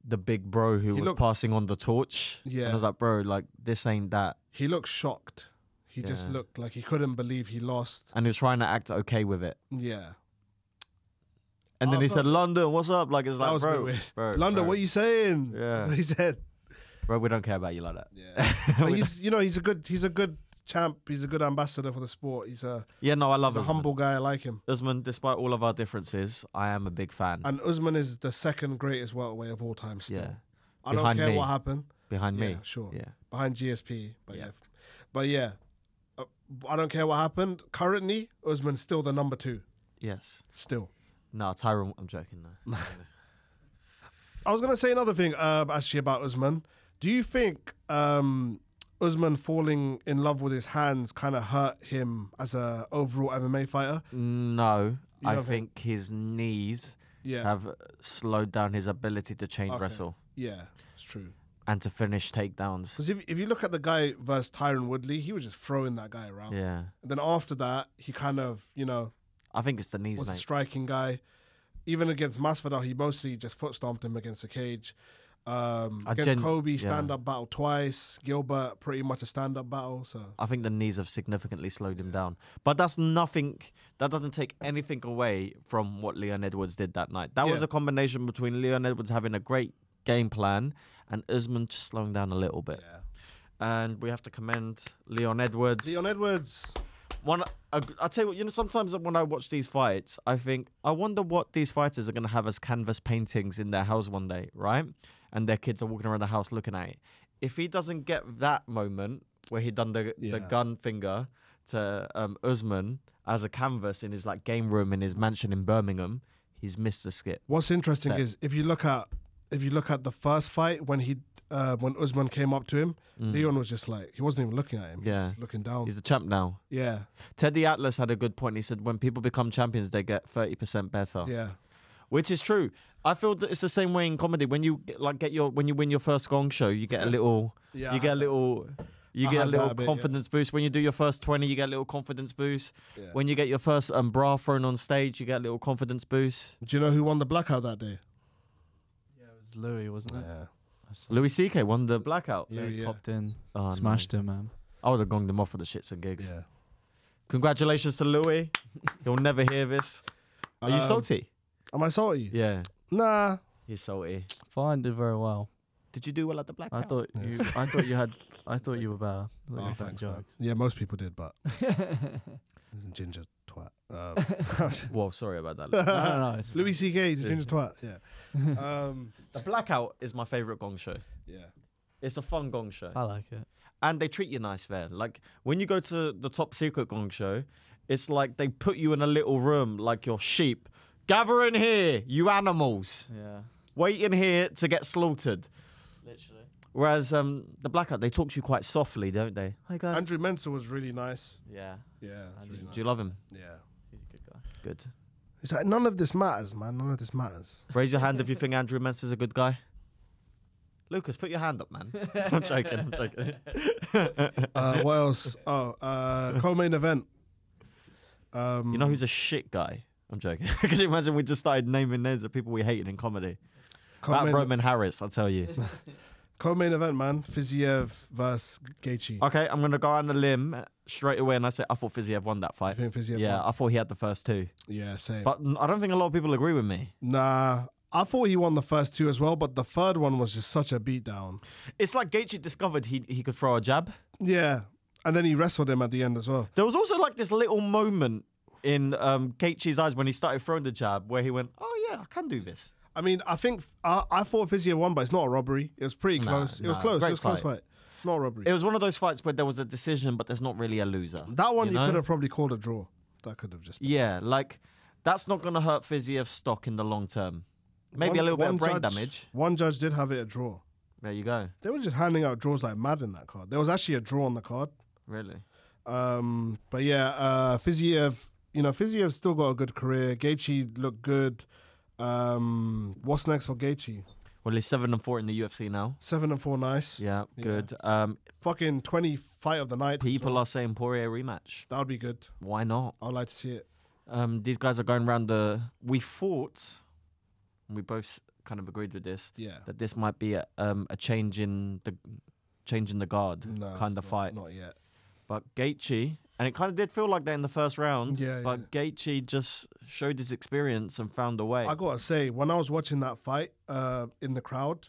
Speaker 1: the big bro who was
Speaker 2: looked-
Speaker 1: passing on the torch.
Speaker 2: Yeah.
Speaker 1: And I was like, bro, like, this ain't that.
Speaker 2: He looked shocked. He just
Speaker 1: Yeah.
Speaker 2: looked like he couldn't believe he lost.
Speaker 1: And he was trying to act okay with it.
Speaker 2: Yeah.
Speaker 1: And then
Speaker 2: I
Speaker 1: he
Speaker 2: thought-
Speaker 1: said, London, what's up? Like, it's
Speaker 2: That
Speaker 1: like,
Speaker 2: was a bit
Speaker 1: bro,
Speaker 2: weird.
Speaker 1: bro,
Speaker 2: London,
Speaker 1: bro,
Speaker 2: what are you saying?
Speaker 1: Yeah.
Speaker 2: That's what he said.
Speaker 1: bro, we don't care about you like that.
Speaker 2: Yeah. But he's a good champ. He's a good ambassador for the sport. He's a
Speaker 1: Yeah, no, I love
Speaker 2: a
Speaker 1: Usman.
Speaker 2: humble guy. I like him.
Speaker 1: Usman, despite all of our differences, I am a big fan.
Speaker 2: And Usman is the second greatest welterweight of all time still.
Speaker 1: Yeah.
Speaker 2: I don't
Speaker 1: Behind
Speaker 2: care
Speaker 1: me.
Speaker 2: what happened.
Speaker 1: Behind me.
Speaker 2: Yeah, sure.
Speaker 1: Yeah.
Speaker 2: Behind GSP. But
Speaker 1: Yeah.
Speaker 2: yeah. But yeah. I don't care what happened. Currently, Usman's still the number 2.
Speaker 1: Yes.
Speaker 2: Still.
Speaker 1: No, Tyron, I'm joking. No.
Speaker 2: I was going to say another thing actually about Usman. Do you think Usman falling in love with his hands kind of hurt him as a overall MMA fighter?
Speaker 1: No,
Speaker 2: You
Speaker 1: I
Speaker 2: don't
Speaker 1: think his knees
Speaker 2: Yeah.
Speaker 1: have slowed down his ability to chain
Speaker 2: Okay.
Speaker 1: wrestle
Speaker 2: Yeah, it's true.
Speaker 1: and to finish takedowns.
Speaker 2: Because if you look at the guy versus Tyron Woodley, he was just throwing that guy around.
Speaker 1: Yeah.
Speaker 2: And then after that, he kind of,
Speaker 1: I think it's the knees,
Speaker 2: was a
Speaker 1: mate.
Speaker 2: striking guy. Even against Masvidal, he mostly just foot stomped him against the cage. Against Kobe,
Speaker 1: yeah.
Speaker 2: stand-up battle twice. Gilbert, pretty much a stand-up battle. So
Speaker 1: I think the knees have significantly slowed him down. But that's nothing, that doesn't take anything away from what Leon Edwards did that night. That was
Speaker 2: Yeah.
Speaker 1: a combination between Leon Edwards having a great game plan and Usman just slowing down a little bit.
Speaker 2: yeah.
Speaker 1: And we have to commend Leon Edwards.
Speaker 2: Leon Edwards.
Speaker 1: I tell you what, sometimes when I watch these fights, I think, I wonder what these fighters are going to have as canvas paintings in their house one day, right? And their kids are walking around the house looking at it. If he doesn't get that moment where he done the gun finger to Usman as a canvas in his like game room in his mansion in Birmingham, he's missed the skip.
Speaker 2: What's interesting
Speaker 1: Set.
Speaker 2: is if you look at the first fight when Usman came up to him, Leon was just like, he wasn't even looking at him. He was
Speaker 1: Yeah.
Speaker 2: just looking down.
Speaker 1: He's the champ now.
Speaker 2: Yeah.
Speaker 1: Teddy Atlas had a good point. He said when people become champions, they get 30% better.
Speaker 2: Yeah.
Speaker 1: Which is true. I feel that it's the same way in comedy. When you when you win your first gong show, you get a little,
Speaker 2: Yeah,
Speaker 1: you get a little, you
Speaker 2: I
Speaker 1: get a
Speaker 2: had that
Speaker 1: little
Speaker 2: a bit,
Speaker 1: confidence boost. When you do your first 20, you get a little confidence boost.
Speaker 2: Yeah.
Speaker 1: When you get your first bra thrown on stage, you get a little confidence boost.
Speaker 2: Do you know who won the blackout that day?
Speaker 3: Yeah, it was Louis, wasn't it?
Speaker 2: Yeah.
Speaker 1: Louis C.K. won the blackout.
Speaker 3: Yeah,
Speaker 2: Louis,
Speaker 3: he
Speaker 2: yeah.
Speaker 3: popped in,
Speaker 1: Oh,
Speaker 3: smashed him, man.
Speaker 1: I would have gonged him off for the shits and gigs.
Speaker 2: Yeah.
Speaker 1: Congratulations to Louis. He'll never hear this. Are you salty?
Speaker 2: Am I salty?
Speaker 1: Yeah,
Speaker 2: Nah.
Speaker 1: he's salty.
Speaker 3: Fine, did very well.
Speaker 1: Did you do well at the blackout?
Speaker 3: I thought you were better. I thought you were better
Speaker 2: Thanks,
Speaker 3: jokes.
Speaker 2: man. Yeah, most people did, but ginger twat.
Speaker 1: Well, sorry about that.
Speaker 3: no, it's
Speaker 2: Louis C.K. is a ginger twat. Yeah.
Speaker 1: The blackout is my favorite gong show.
Speaker 2: Yeah.
Speaker 1: It's a fun gong show.
Speaker 3: I like it.
Speaker 1: And they treat you nice there. Like when you go to the Top Secret Gong Show, it's like they put you in a little room like you're sheep. Gather in here, you animals.
Speaker 3: Yeah.
Speaker 1: Wait in here to get slaughtered.
Speaker 3: Literally.
Speaker 1: Whereas the Blackout, they talk to you quite softly, don't they? Hi guys.
Speaker 2: Andrew Mensah was really nice.
Speaker 3: Yeah.
Speaker 2: Yeah. it was really
Speaker 1: Do you love him?
Speaker 2: nice. Yeah.
Speaker 3: He's a good guy.
Speaker 1: Good.
Speaker 2: It's like, none of this matters, man. None of this matters.
Speaker 1: Raise your hand if you think Andrew Mensah's a good guy. Lucas, put your hand up, man. I'm joking. I'm joking.
Speaker 2: What else? Co-main event.
Speaker 1: You know who's a shit guy? I'm joking. Could you imagine we just started naming names of people we hated in comedy? That
Speaker 2: Co-main,
Speaker 1: Roman Harris, I'll tell you.
Speaker 2: co-main event, man. Fiziev versus Gaethje.
Speaker 1: Okay, I'm going to go on a limb straight away and I say I thought Fiziev won that
Speaker 2: I
Speaker 1: fight.
Speaker 2: think Fiziev
Speaker 1: Yeah,
Speaker 2: won.
Speaker 1: I thought he had the first two.
Speaker 2: Yeah, same.
Speaker 1: But I don't think a lot of people agree with me.
Speaker 2: Nah, I thought he won the first two as well, but the third one was just such a beatdown.
Speaker 1: It's like Gaethje discovered he could throw a jab.
Speaker 2: Yeah, and then he wrestled him at the end as well.
Speaker 1: There was also like this little moment in Gaethje's eyes when he started throwing the jab where he went, oh yeah, I can do this.
Speaker 2: I mean, I think I thought Fiziev won, but it's not a robbery. It was pretty close. It was close.
Speaker 1: Great
Speaker 2: It was a close
Speaker 1: fight.
Speaker 2: fight. Not a robbery.
Speaker 1: It was one of those fights where there was a decision, but there's not really a loser.
Speaker 2: That one you
Speaker 1: know?
Speaker 2: could have probably called a draw. That could have just.
Speaker 1: Yeah, like that's not going to hurt Fiziev's stock in the long term. Maybe a little bit of brain damage.
Speaker 2: One judge did have it a draw.
Speaker 1: There you go.
Speaker 2: They were just handing out draws like mad in that card. There was actually a draw on the card.
Speaker 1: Really?
Speaker 2: But yeah, Fiziev, Fiziev's still got a good career. Gaethje looked good. What's next for Gaethje?
Speaker 1: Well, he's 7-4 in the UFC now.
Speaker 2: 7-4, nice.
Speaker 1: Yeah,
Speaker 2: Yeah.
Speaker 1: good.
Speaker 2: Fucking 20 fight of the night.
Speaker 1: People are saying Poirier rematch.
Speaker 2: That would be good.
Speaker 1: Why not?
Speaker 2: I'd like to see it.
Speaker 1: These guys are going around we thought, and we both kind of agreed with this,
Speaker 2: Yeah.
Speaker 1: that this might be a change in the guard
Speaker 2: No,
Speaker 1: kind
Speaker 2: it's
Speaker 1: of
Speaker 2: not-
Speaker 1: fight.
Speaker 2: Not yet.
Speaker 1: But Gaethje And it kind of did feel like that in the first round.
Speaker 2: Yeah,
Speaker 1: But Gaethje just showed his experience and found a way.
Speaker 2: I gotta say, when I was watching that fight in the crowd,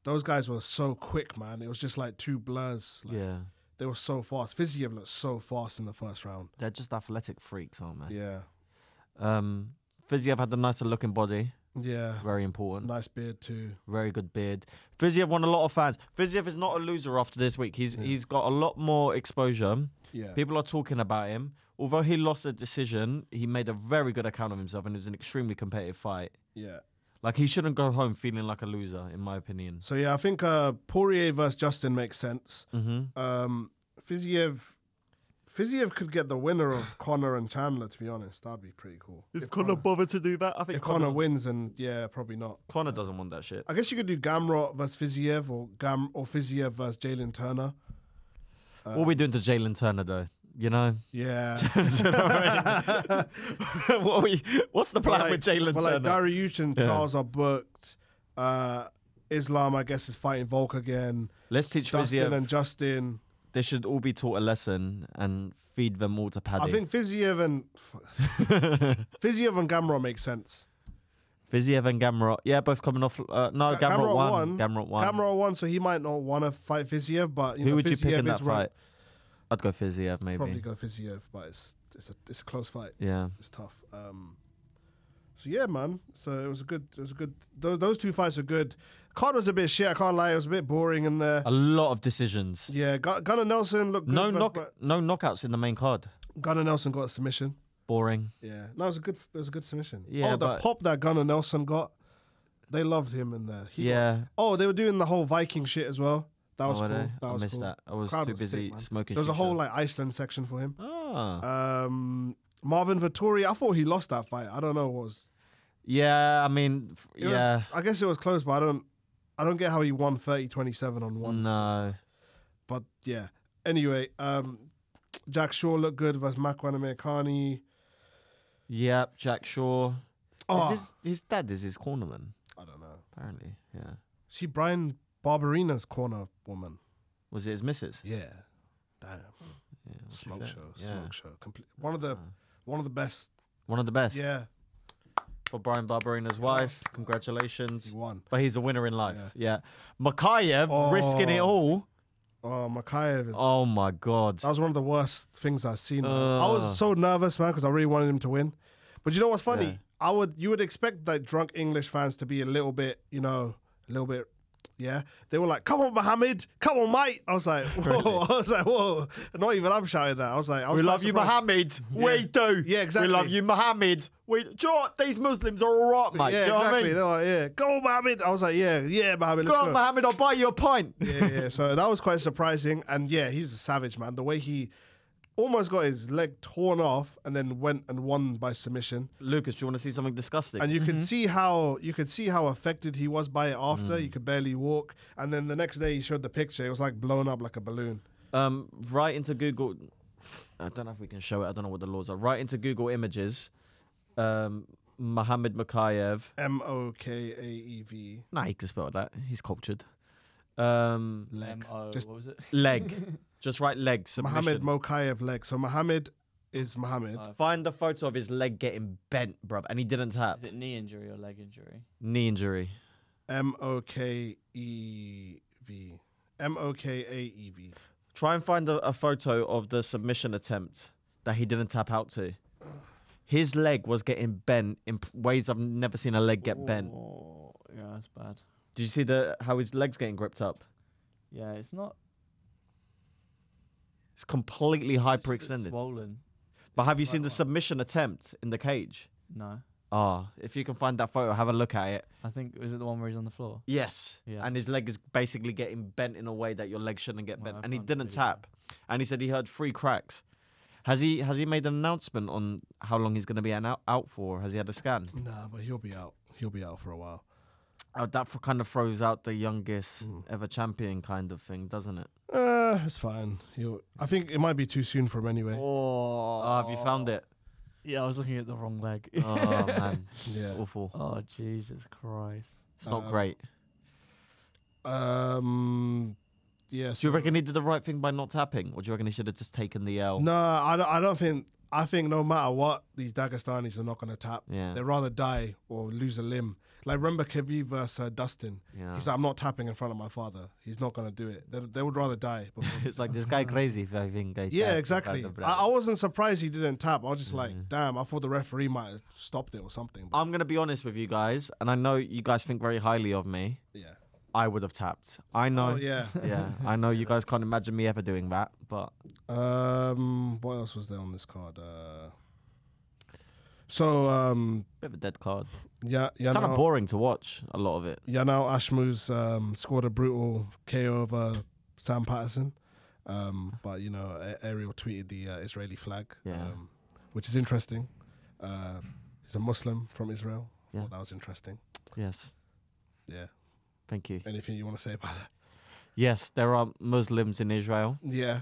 Speaker 2: those guys were so quick, man. It was just like two blurs. Like,
Speaker 1: yeah.
Speaker 2: they were so fast. Fiziev looked so fast in the first round.
Speaker 1: They're just athletic freaks, aren't they?
Speaker 2: Yeah.
Speaker 1: Fiziev had the nicer looking body.
Speaker 2: Yeah.
Speaker 1: Very important.
Speaker 2: Nice beard too.
Speaker 1: Very good beard. Fiziev won a lot of fans. Fiziev is not a loser after this week. He's got a lot more exposure.
Speaker 2: Yeah.
Speaker 1: People are talking about him. Although he lost the decision, he made a very good account of himself, and it was an extremely competitive fight.
Speaker 2: Yeah.
Speaker 1: Like, he shouldn't go home feeling like a loser, in my opinion.
Speaker 2: So yeah, I think Poirier versus Justin makes sense.
Speaker 1: Mm-hmm.
Speaker 2: Fiziev could get the winner of Conor and Chandler, to be honest. That'd be pretty cool.
Speaker 1: Is Conor bothered to do that? I think
Speaker 2: If Conor wins, and yeah, probably not.
Speaker 1: Conor doesn't want that shit.
Speaker 2: I guess you could do Gamrot versus Fiziev or Fiziev versus Jalen Turner.
Speaker 1: What are we doing to Jalen Turner, though? You know?
Speaker 2: Yeah.
Speaker 1: What's the plan with Jalen
Speaker 2: But
Speaker 1: Turner?
Speaker 2: like Dariush and Charles are booked. Islam, I guess, is fighting Volk again.
Speaker 1: Let's teach
Speaker 2: Dustin
Speaker 1: Fiziev.
Speaker 2: and Justin.
Speaker 1: They should all be taught a lesson and feed them all to Paddy.
Speaker 2: I think Fiziev and Gamrot make sense.
Speaker 1: Fiziev and Gamrot. Yeah, both coming off. No, Gamrot won. Gamrot won.
Speaker 2: Gamrot won, so he might not want to fight Fiziev, but
Speaker 1: Who would you pick in
Speaker 2: Fiziev
Speaker 1: that
Speaker 2: is right.
Speaker 1: fight? I'd go Fiziev, maybe.
Speaker 2: Probably go Fiziev, but it's a close fight.
Speaker 1: Yeah.
Speaker 2: It's tough. So yeah, man. So it was a good. Those two fights were good. Card was a bit shit. I can't lie. It was a bit boring in there.
Speaker 1: A lot of decisions.
Speaker 2: Yeah, Gunnar Nelson looked good.
Speaker 1: No knockouts in the main card.
Speaker 2: Gunnar Nelson got a submission.
Speaker 1: Boring.
Speaker 2: Yeah, no, it was a good submission.
Speaker 1: Yeah,
Speaker 2: the
Speaker 1: but-
Speaker 2: pop that Gunnar Nelson got, they loved him in there.
Speaker 1: Yeah.
Speaker 2: They were doing the whole Viking shit as well. That was
Speaker 1: were
Speaker 2: cool.
Speaker 1: they?
Speaker 2: That
Speaker 1: I
Speaker 2: was
Speaker 1: missed
Speaker 2: cool.
Speaker 1: that. I was
Speaker 2: Crowd
Speaker 1: too
Speaker 2: was
Speaker 1: busy
Speaker 2: sick, man.
Speaker 1: smoking.
Speaker 2: There was a whole
Speaker 1: shisha.
Speaker 2: like Iceland section for him.
Speaker 1: Ah.
Speaker 2: Marvin Vettori, I thought he lost that fight. I don't know what was.
Speaker 1: Yeah, I mean,
Speaker 2: It
Speaker 1: yeah.
Speaker 2: was, I guess it was close, but I don't get how he won 30-27 on one.
Speaker 1: No.
Speaker 2: But yeah. Anyway, Jack Shaw looked good versus Makwan Amirkhani.
Speaker 1: Yep, Jack Shaw.
Speaker 2: Oh,
Speaker 1: His dad is his cornerman,
Speaker 2: I don't know.
Speaker 1: apparently. Yeah.
Speaker 2: See Brian Barberina's corner woman.
Speaker 1: Was it his missus?
Speaker 2: Yeah. Damn.
Speaker 1: Yeah, what's
Speaker 2: Smoke
Speaker 1: your
Speaker 2: show.
Speaker 1: fa- yeah.
Speaker 2: Smoke show. One of the best.
Speaker 1: One of the best.
Speaker 2: Yeah.
Speaker 1: For Brian Barberina's wife. Congratulations.
Speaker 2: He won.
Speaker 1: But he's a winner in life. Yeah. Makayev risking it all.
Speaker 2: Oh, Makayev is.
Speaker 1: Oh my God.
Speaker 2: That was one of the worst things I've seen. Man. I was so nervous, man, because I really wanted him to win. But you know what's funny?
Speaker 1: Yeah.
Speaker 2: You would expect like drunk English fans to be a little bit, yeah. They were like, "Come on, Mohammed, come on, mate." I was like, "Whoa!"
Speaker 1: Really?
Speaker 2: I was like, "Whoa!" Not even I'm shouting that. I was
Speaker 1: We love you, Mohammed. We do.
Speaker 2: Yeah, exactly.
Speaker 1: We love you, Mohammed. Do you know what? These Muslims are all right, mate.
Speaker 2: Yeah,
Speaker 1: do you know
Speaker 2: exactly.
Speaker 1: what I mean?
Speaker 2: They're like, "Yeah, go on, Mohammed." I was like, "Yeah, Mohammed,
Speaker 1: Go
Speaker 2: let's
Speaker 1: on, Mohammed. I'll buy you a pint.
Speaker 2: Yeah. So that was quite surprising, and yeah, he's a savage, man. The way he almost got his leg torn off and then went and won by submission.
Speaker 1: Lucas, do you want to see something disgusting?
Speaker 2: And you could see how affected he was by it after. He could barely walk, and then the next day he showed the picture. It was like blown up like a balloon.
Speaker 1: Right into Google. I don't know if we can show it. I don't know what the laws are. Right into Google Images. Mohammed Makayev.
Speaker 2: Mokaev.
Speaker 1: Nah, he can spell that. He's cultured.
Speaker 2: Leg.
Speaker 3: What was it?
Speaker 1: Leg. Just write leg. Submission.
Speaker 2: Mohammed Mokaev leg. So Mohammed is Mohammed.
Speaker 1: Find the photo of his leg getting bent, bruv, and he didn't tap.
Speaker 3: Is it knee injury or leg injury?
Speaker 1: Knee injury.
Speaker 2: Mokaev. Mokaev.
Speaker 1: Try and find a photo of the submission attempt that he didn't tap out to. His leg was getting bent in ways I've never seen a leg get bent.
Speaker 3: Oh, yeah, that's bad.
Speaker 1: Did you see how his leg's getting gripped up?
Speaker 3: Yeah, it's not.
Speaker 1: It's completely
Speaker 3: It's
Speaker 1: hyperextended.
Speaker 3: swollen.
Speaker 1: But have you seen the submission attempt in the cage?
Speaker 3: No,
Speaker 1: If you can find that photo, have a look at it.
Speaker 3: I think is it the one where he's on the floor?
Speaker 1: Yes.
Speaker 3: Yeah.
Speaker 1: And his leg is basically getting bent in a way that your leg shouldn't get
Speaker 3: Right,
Speaker 1: bent.
Speaker 3: I
Speaker 1: And he
Speaker 3: found the
Speaker 1: didn't
Speaker 3: video.
Speaker 1: tap. And he said he heard 3 cracks. Has he made an announcement on how long he's going to be out for? Has he had a scan?
Speaker 2: Nah, but he'll be out. He'll be out for a while.
Speaker 1: That kind of throws out the youngest ever champion kind of thing, doesn't it?
Speaker 2: It's fine. I think it might be too soon for him anyway.
Speaker 1: Oh, have you found it?
Speaker 3: Yeah, I was looking at the wrong leg.
Speaker 1: Oh, man.
Speaker 2: Yeah.
Speaker 1: It's awful.
Speaker 3: Oh, Jesus Christ.
Speaker 1: It's not great.
Speaker 2: Yeah.
Speaker 1: Do you reckon he did the right thing by not tapping, or do you reckon he should have just taken the L?
Speaker 2: No, I don't think. I think no matter what, these Dagestanis are not going to tap.
Speaker 1: Yeah.
Speaker 2: They'd rather die or lose a limb. Like, remember Khabib versus Dustin?
Speaker 1: Yeah.
Speaker 2: He's like, I'm not tapping in front of my father. He's not going to do it. They would rather die.
Speaker 1: It's like, this guy crazy if I think I
Speaker 2: Yeah,
Speaker 1: tapped
Speaker 2: exactly.
Speaker 1: in front of
Speaker 2: I wasn't surprised he didn't tap. I was just like,
Speaker 1: Mm.
Speaker 2: damn, I thought the referee might have stopped it or something. But
Speaker 1: I'm going to be honest with you guys, and I know you guys think very highly of me.
Speaker 2: yeah.
Speaker 1: I would have tapped. I know.
Speaker 2: Oh, yeah.
Speaker 1: Yeah, I know you guys can't imagine me ever doing that, but
Speaker 2: What else was there on this card? So,
Speaker 1: bit of a dead card.
Speaker 2: yeah,
Speaker 1: Kind of boring to watch, a lot of it.
Speaker 2: Yanao Ashmu's scored a brutal KO over Sam Patterson. But, you know, Ariel tweeted the Israeli flag,
Speaker 1: Yeah.
Speaker 2: which is interesting. He's a Muslim from Israel. I
Speaker 1: Yeah.
Speaker 2: thought that was interesting.
Speaker 1: Yes,
Speaker 2: Yeah.
Speaker 1: thank you.
Speaker 2: Anything you want to say about that?
Speaker 1: Yes, there are Muslims in Israel.
Speaker 2: Yeah.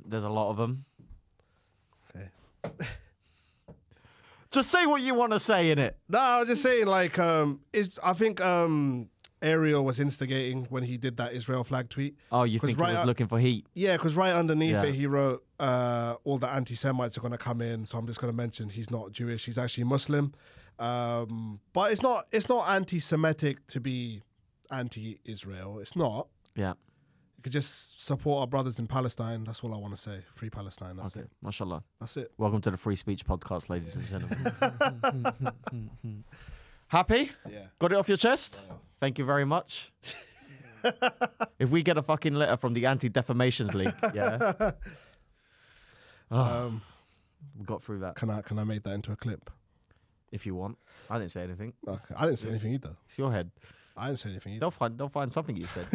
Speaker 1: There's a lot of them.
Speaker 2: Okay.
Speaker 1: Just say what you want to say in it.
Speaker 2: No, I was just saying, like, I think Ariel was instigating when he did that Israel flag tweet.
Speaker 1: Oh, you
Speaker 2: 'Cause
Speaker 1: think he
Speaker 2: right
Speaker 1: was
Speaker 2: up-
Speaker 1: looking for heat?
Speaker 2: Yeah, because right underneath
Speaker 1: Yeah.
Speaker 2: it, he wrote, all the anti-Semites are going to come in, so I'm just going to mention he's not Jewish, he's actually Muslim. But it's not anti-Semitic to be anti-Israel. It's not.
Speaker 1: Yeah.
Speaker 2: You could just support our brothers in Palestine. That's all I want to say. Free Palestine. That's
Speaker 1: Okay.
Speaker 2: it.
Speaker 1: Mashallah.
Speaker 2: That's it.
Speaker 1: Welcome to the Free Speech Podcast, ladies and gentlemen. Happy?
Speaker 2: Yeah.
Speaker 1: Got it off your chest? Thank you very much. If we get a fucking letter from the Anti-Defamations League, yeah. Oh, we got through that.
Speaker 2: Can I make that into a clip?
Speaker 1: If you want. I didn't say anything.
Speaker 2: Okay. I didn't say anything either.
Speaker 1: It's your head.
Speaker 2: I didn't say anything either.
Speaker 1: They'll find something you said.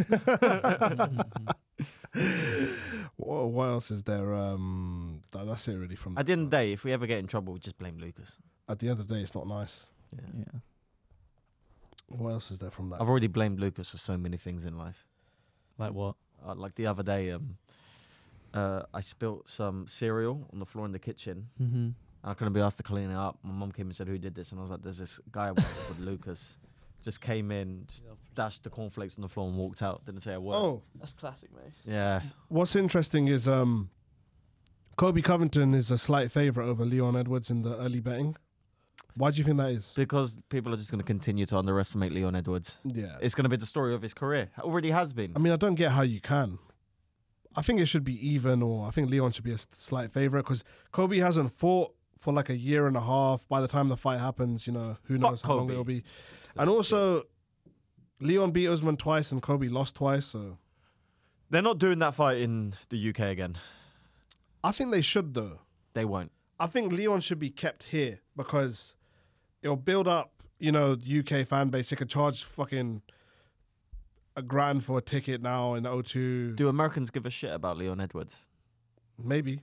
Speaker 2: What else is there? That's it really. From
Speaker 1: At the end of the day, if we ever get in trouble, we just blame Lucas.
Speaker 2: at the end of the day, it's not nice.
Speaker 3: Yeah.
Speaker 2: What else is there from that?
Speaker 1: I've already blamed Lucas for so many things in life.
Speaker 3: Like what?
Speaker 1: Like the other day, I spilt some cereal on the floor in the kitchen.
Speaker 3: Mm-hmm.
Speaker 1: I couldn't be asked to clean it up. My mum came and said, "Who did this?" And I was like, "There's this guy I work with called Lucas. Just came in, just dashed the cornflakes on the floor and walked out. Didn't say a word."
Speaker 2: Oh,
Speaker 3: That's classic, mate.
Speaker 1: Yeah.
Speaker 2: what's interesting is Kobe Covington is a slight favourite over Leon Edwards in the early betting. Why do you think that is?
Speaker 1: Because people are just going to continue to underestimate Leon Edwards.
Speaker 2: Yeah.
Speaker 1: It's going to be the story of his career. Already has been.
Speaker 2: I mean, I don't get how you can. I think it should be even, or I think Leon should be a slight favourite because Kobe hasn't fought for like a year and a half. By the time the fight happens, you know, who knows how long
Speaker 1: Kobe.
Speaker 2: it'll be. And also, Leon beat Usman twice and Kobe lost twice, so
Speaker 1: They're not doing that fight in the UK again.
Speaker 2: I think they should though.
Speaker 1: They won't.
Speaker 2: I think Leon should be kept here because it'll build up, you know, the UK fan base. They could charge fucking $1,000 for a ticket now in the O2.
Speaker 1: Do Americans give a shit about Leon Edwards?
Speaker 2: Maybe.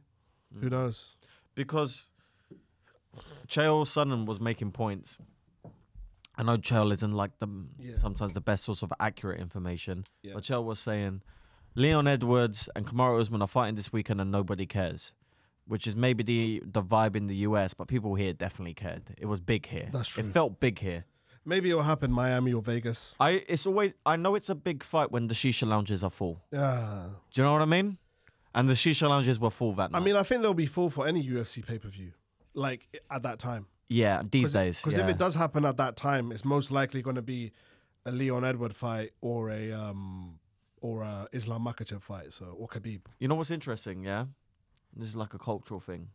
Speaker 2: Who knows?
Speaker 1: Because Chael Sonnen was making points. I know Chael isn't like sometimes the best source of accurate information,
Speaker 2: Yeah.
Speaker 1: but Chael was saying Leon Edwards and Kamaru Usman are fighting this weekend and nobody cares, which is maybe the vibe in the US, but people here definitely cared. It was big here.
Speaker 2: That's true.
Speaker 1: It felt big here.
Speaker 2: Maybe it'll happen Miami or Vegas.
Speaker 1: I know it's a big fight when the shisha lounges are full.
Speaker 2: Yeah.
Speaker 1: Do you know what I mean? And the shisha lounges were full that night.
Speaker 2: I mean, I think they'll be full for any UFC pay-per-view, like at that time.
Speaker 1: yeah, these days.
Speaker 2: Because if it does happen at that time, it's most likely going to be a Leon Edward fight or a Islam Makhachev fight, so or Khabib.
Speaker 1: You know what's interesting, yeah? This is like a cultural thing.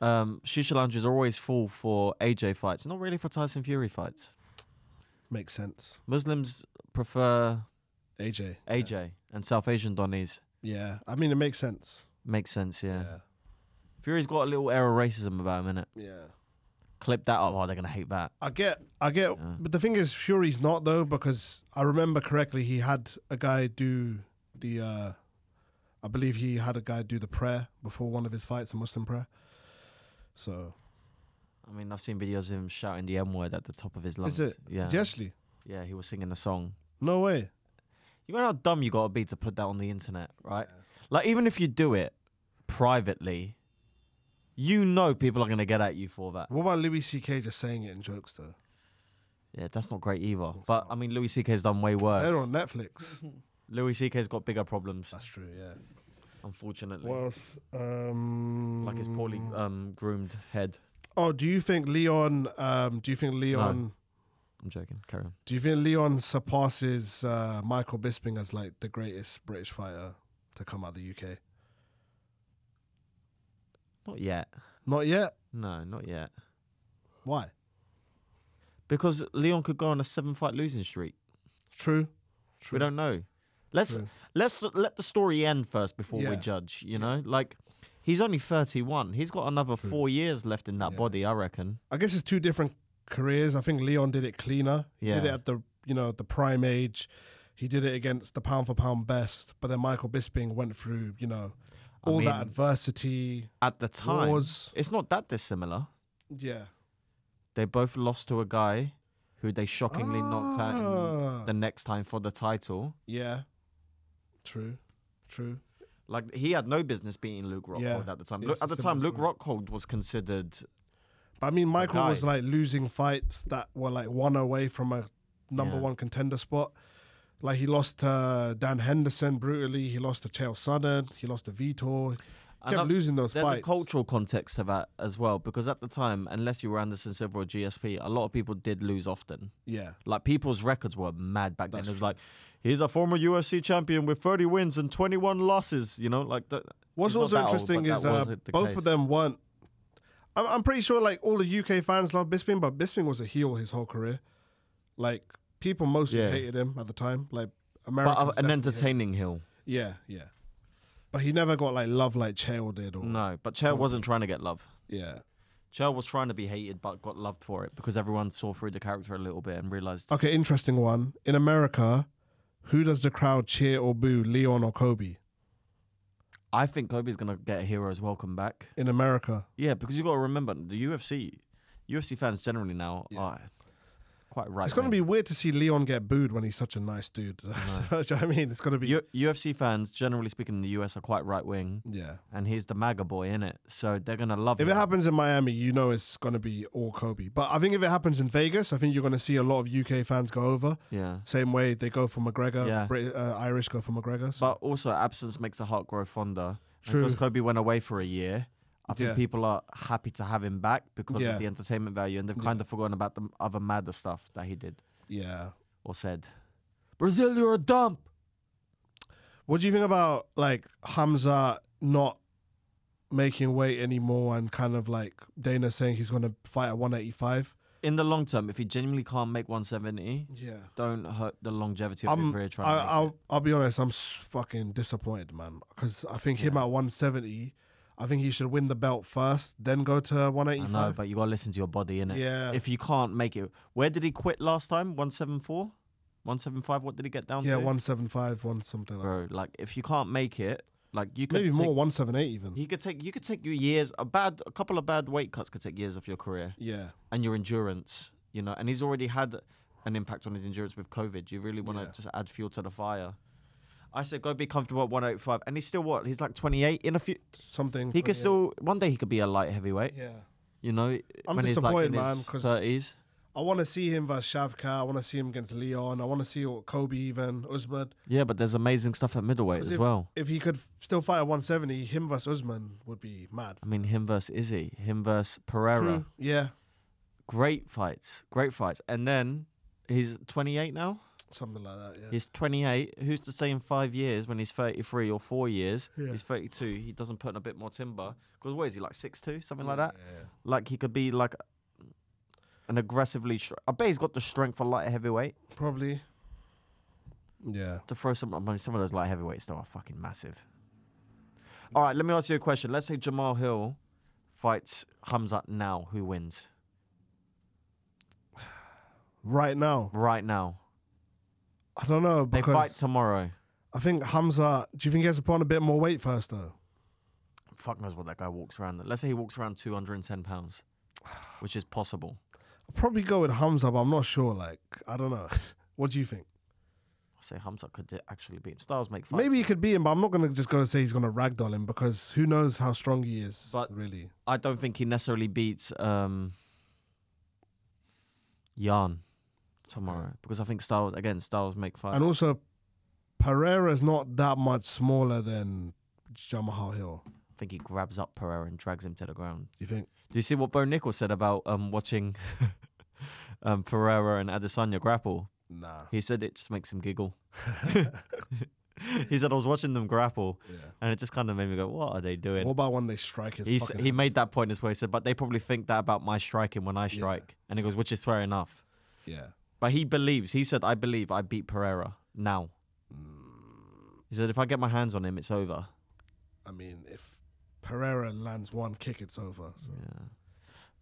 Speaker 1: Shisha lounges are always full for AJ fights, not really for Tyson Fury fights.
Speaker 2: Makes sense.
Speaker 1: Muslims prefer
Speaker 2: AJ.
Speaker 1: and South Asian Donnies.
Speaker 2: Yeah, I mean, it makes sense.
Speaker 1: Makes sense, yeah.
Speaker 2: Yeah.
Speaker 1: Fury's got a little air of racism about him, innit?
Speaker 2: Yeah.
Speaker 1: Clip that up, oh, they're going to hate that.
Speaker 2: I get, but the thing is, Fury's not though, because I remember correctly, he had a guy do the, I believe he had a guy do the prayer before one of his fights, a Muslim prayer. So.
Speaker 1: I mean, I've seen videos of him shouting the M-word at the top of his lungs.
Speaker 2: Is it?
Speaker 1: Yeah.
Speaker 2: Is he actually?
Speaker 1: Yeah, he was singing a song.
Speaker 2: No way.
Speaker 1: You know how dumb you got to be to put that on the internet, right? Like, even if you do it privately, you know people are going to get at you for that.
Speaker 2: What about Louis C.K. just saying it in jokes though?
Speaker 1: Yeah, that's not great either. But, I mean, Louis C.K.'s done way worse.
Speaker 2: They're on Netflix.
Speaker 1: Louis C.K.'s got bigger problems,
Speaker 2: That's true. Yeah.
Speaker 1: unfortunately.
Speaker 2: What else?
Speaker 1: Like his poorly groomed head.
Speaker 2: Oh, do you think Leon?
Speaker 1: I'm joking. Carry on.
Speaker 2: Do you think Leon surpasses Michael Bisping as like the greatest British fighter to come out of the UK?
Speaker 1: Not yet.
Speaker 2: Not yet.
Speaker 1: No, not yet.
Speaker 2: Why?
Speaker 1: Because Leon could go on a 7-fight losing streak.
Speaker 2: True.
Speaker 1: We don't know. Let's
Speaker 2: True.
Speaker 1: let the story end first before we
Speaker 2: Yeah.
Speaker 1: judge. You know, like he's only 31. He's got another
Speaker 2: True.
Speaker 1: 4 years left in that
Speaker 2: Yeah.
Speaker 1: body, I reckon.
Speaker 2: I guess it's two different careers. I think Leon did it cleaner. He did it
Speaker 1: Yeah.
Speaker 2: at the prime age. He did it against the pound for pound best. But then Michael Bisping went through,
Speaker 1: I
Speaker 2: all
Speaker 1: mean,
Speaker 2: that adversity.
Speaker 1: at the time,
Speaker 2: Wars.
Speaker 1: it's not that dissimilar.
Speaker 2: Yeah.
Speaker 1: They both lost to a guy who they shockingly knocked out in the next time for the title.
Speaker 2: Yeah. True.
Speaker 1: Like he had no business beating Luke Rockhold
Speaker 2: Yeah.
Speaker 1: at the time.
Speaker 2: Yeah,
Speaker 1: Look, at the
Speaker 2: it's a
Speaker 1: time,
Speaker 2: similar
Speaker 1: Luke
Speaker 2: story.
Speaker 1: Rockhold was considered.
Speaker 2: But I mean, Michael
Speaker 1: guy.
Speaker 2: was like losing fights that were like one away from a number
Speaker 1: Yeah.
Speaker 2: one contender spot. Like he lost to Dan Henderson brutally. He lost to Chael Sonnen. He lost to Vitor. He kept
Speaker 1: And
Speaker 2: losing those
Speaker 1: there's a
Speaker 2: fights.
Speaker 1: cultural context to that as well, because at the time, unless you were Anderson Silva or GSP, a lot of people did lose often.
Speaker 2: Yeah.
Speaker 1: Like people's records were mad back then.
Speaker 2: That's
Speaker 1: It was
Speaker 2: true.
Speaker 1: like, he's a former UFC champion with 30 wins and 21 losses. You know, like that.
Speaker 2: What's
Speaker 1: he's not
Speaker 2: also
Speaker 1: that old,
Speaker 2: interesting
Speaker 1: but
Speaker 2: is
Speaker 1: that was the
Speaker 2: both
Speaker 1: case.
Speaker 2: of them weren't. I'm pretty sure like all the UK fans love Bisping, but Bisping was a heel his whole career. Like people mostly
Speaker 1: Yeah.
Speaker 2: hated him at the time. Like
Speaker 1: But
Speaker 2: Americans
Speaker 1: an
Speaker 2: definitely hated-
Speaker 1: entertaining hill.
Speaker 2: Yeah. But he never got like love like Chael did. Or
Speaker 1: No, but Chael wasn't trying to get love.
Speaker 2: Yeah.
Speaker 1: Chael was trying to be hated, but got loved for it because everyone saw through the character a little bit and realized.
Speaker 2: Okay, interesting one. In America, who does the crowd cheer or boo, Leon or Kobe?
Speaker 1: I think Kobe's gonna get a hero's welcome back.
Speaker 2: In America.
Speaker 1: Yeah, because you got to remember the UFC fans generally now
Speaker 2: Yeah.
Speaker 1: are quite right.
Speaker 2: It's going to be weird to see Leon get booed when he's such a nice dude. Do you know what I mean? It's going to be...
Speaker 1: UFC fans, generally speaking, in the US are quite right wing,
Speaker 2: Yeah.
Speaker 1: and he's the MAGA boy in it, so they're gonna love
Speaker 2: If
Speaker 1: him.
Speaker 2: it happens in Miami, you know it's going to be all Kobe. But I think if it happens in Vegas, I think you're going to see a lot of UK fans go over.
Speaker 1: Yeah,
Speaker 2: Same way they go for McGregor.
Speaker 1: Yeah.
Speaker 2: Irish go for McGregor. So.
Speaker 1: but also absence makes the heart grow fonder. And
Speaker 2: True.
Speaker 1: because Kobe went away for a year, I think
Speaker 2: Yeah.
Speaker 1: people are happy to have him back because
Speaker 2: Yeah.
Speaker 1: of the entertainment value, and they've kind of forgotten about the other madder stuff that he did
Speaker 2: Yeah.
Speaker 1: or said. Brazil, you're a dump.
Speaker 2: What do you think about like Hamza not making weight anymore and kind of like Dana saying he's going to fight at 185?
Speaker 1: In the long term, if he genuinely can't make 170,
Speaker 2: Yeah.
Speaker 1: don't hurt the longevity of your career trying to make it.
Speaker 2: I'll be honest, I'm fucking disappointed, man. Because I think him at 170, I think he should win the belt first, then go to
Speaker 1: I
Speaker 2: 185.
Speaker 1: know, but you got to listen to your body, innit?
Speaker 2: Yeah.
Speaker 1: If you can't make it. Where did he quit last time? 174? 175? What did he get down
Speaker 2: Yeah,
Speaker 1: to?
Speaker 2: 175, one something like that.
Speaker 1: Bro, like, if you can't make it, like, you could
Speaker 2: Maybe
Speaker 1: take,
Speaker 2: more, 178 even.
Speaker 1: you could take you years. A couple of bad weight cuts could take years off your career
Speaker 2: Yeah.
Speaker 1: and your endurance, you know. And he's already had an impact on his endurance with COVID. You really want to
Speaker 2: Yeah.
Speaker 1: just add fuel to the fire. I said, go be comfortable at 185. And he's still what? He's like 28 in a few.
Speaker 2: Something.
Speaker 1: He could
Speaker 2: 28.
Speaker 1: still, one day he could be a light heavyweight,
Speaker 2: Yeah.
Speaker 1: you know,
Speaker 2: I'm
Speaker 1: when he's like
Speaker 2: disappointed,
Speaker 1: in
Speaker 2: man,
Speaker 1: his
Speaker 2: 'cause
Speaker 1: 30s.
Speaker 2: I want to see him versus Shavkat. I want to see him against Leon. I want to see Kobe even, Usman.
Speaker 1: Yeah, but there's amazing stuff at middleweight
Speaker 2: 'Cause
Speaker 1: as
Speaker 2: if-
Speaker 1: well.
Speaker 2: If he could still fight at 170, him versus Usman would be mad.
Speaker 1: I mean, him versus Izzy, him versus Pereira.
Speaker 2: True. Yeah.
Speaker 1: Great fights. And then he's 28 now.
Speaker 2: Something like that, yeah.
Speaker 1: He's 28. Who's to say in 5 years when he's 33 or 4 years,
Speaker 2: Yeah.
Speaker 1: he's 32, he doesn't put in a bit more timber? Because what is he, like 6'2", something like that?
Speaker 2: Yeah.
Speaker 1: Like he could be like an aggressively... I bet he's got the strength for light heavyweight.
Speaker 2: Probably. Yeah.
Speaker 1: To throw some... I mean, some of those light heavyweights though are fucking massive. All right, let me ask you a question. Let's say Jamal Hill fights Hamza now. Who wins?
Speaker 2: Right now,
Speaker 1: Right now.
Speaker 2: I don't know
Speaker 1: They
Speaker 2: because
Speaker 1: fight tomorrow.
Speaker 2: I think Hamza. Do you think he has to put on a bit more weight first though?
Speaker 1: Fuck knows what that guy walks around. Let's say he walks around 210 pounds, which is possible.
Speaker 2: I'll probably go with Hamza, but I'm not sure. Like, I don't know. What do you think?
Speaker 1: I say Hamza could actually beat him. Styles make fights.
Speaker 2: Maybe he could beat him, but I'm not gonna just go and say he's gonna ragdoll him because who knows how strong he is.
Speaker 1: But-
Speaker 2: really,
Speaker 1: I don't think he necessarily beats Jan tomorrow because I think Styles make fights.
Speaker 2: and also Pereira's not that much smaller than Jamahal Hill.
Speaker 1: I think he grabs up Pereira and drags him to the ground.
Speaker 2: You think?
Speaker 1: Do you see what Bo Nichols said about watching Pereira and Adesanya grapple?
Speaker 2: Nah.
Speaker 1: He said it just makes him giggle. He said I was watching them grapple, and it just kind of made me go, "What are they doing?"
Speaker 2: What about when they strike his
Speaker 1: He made that point as well. He said, "But they probably think that about my striking when I strike," and he goes, "Which is fair enough."
Speaker 2: Yeah.
Speaker 1: But he believes. He said, "I believe I beat Pereira now." He said, "If I get my hands on him, it's over."
Speaker 2: I mean, if Pereira lands one kick, it's over. So.
Speaker 1: Yeah.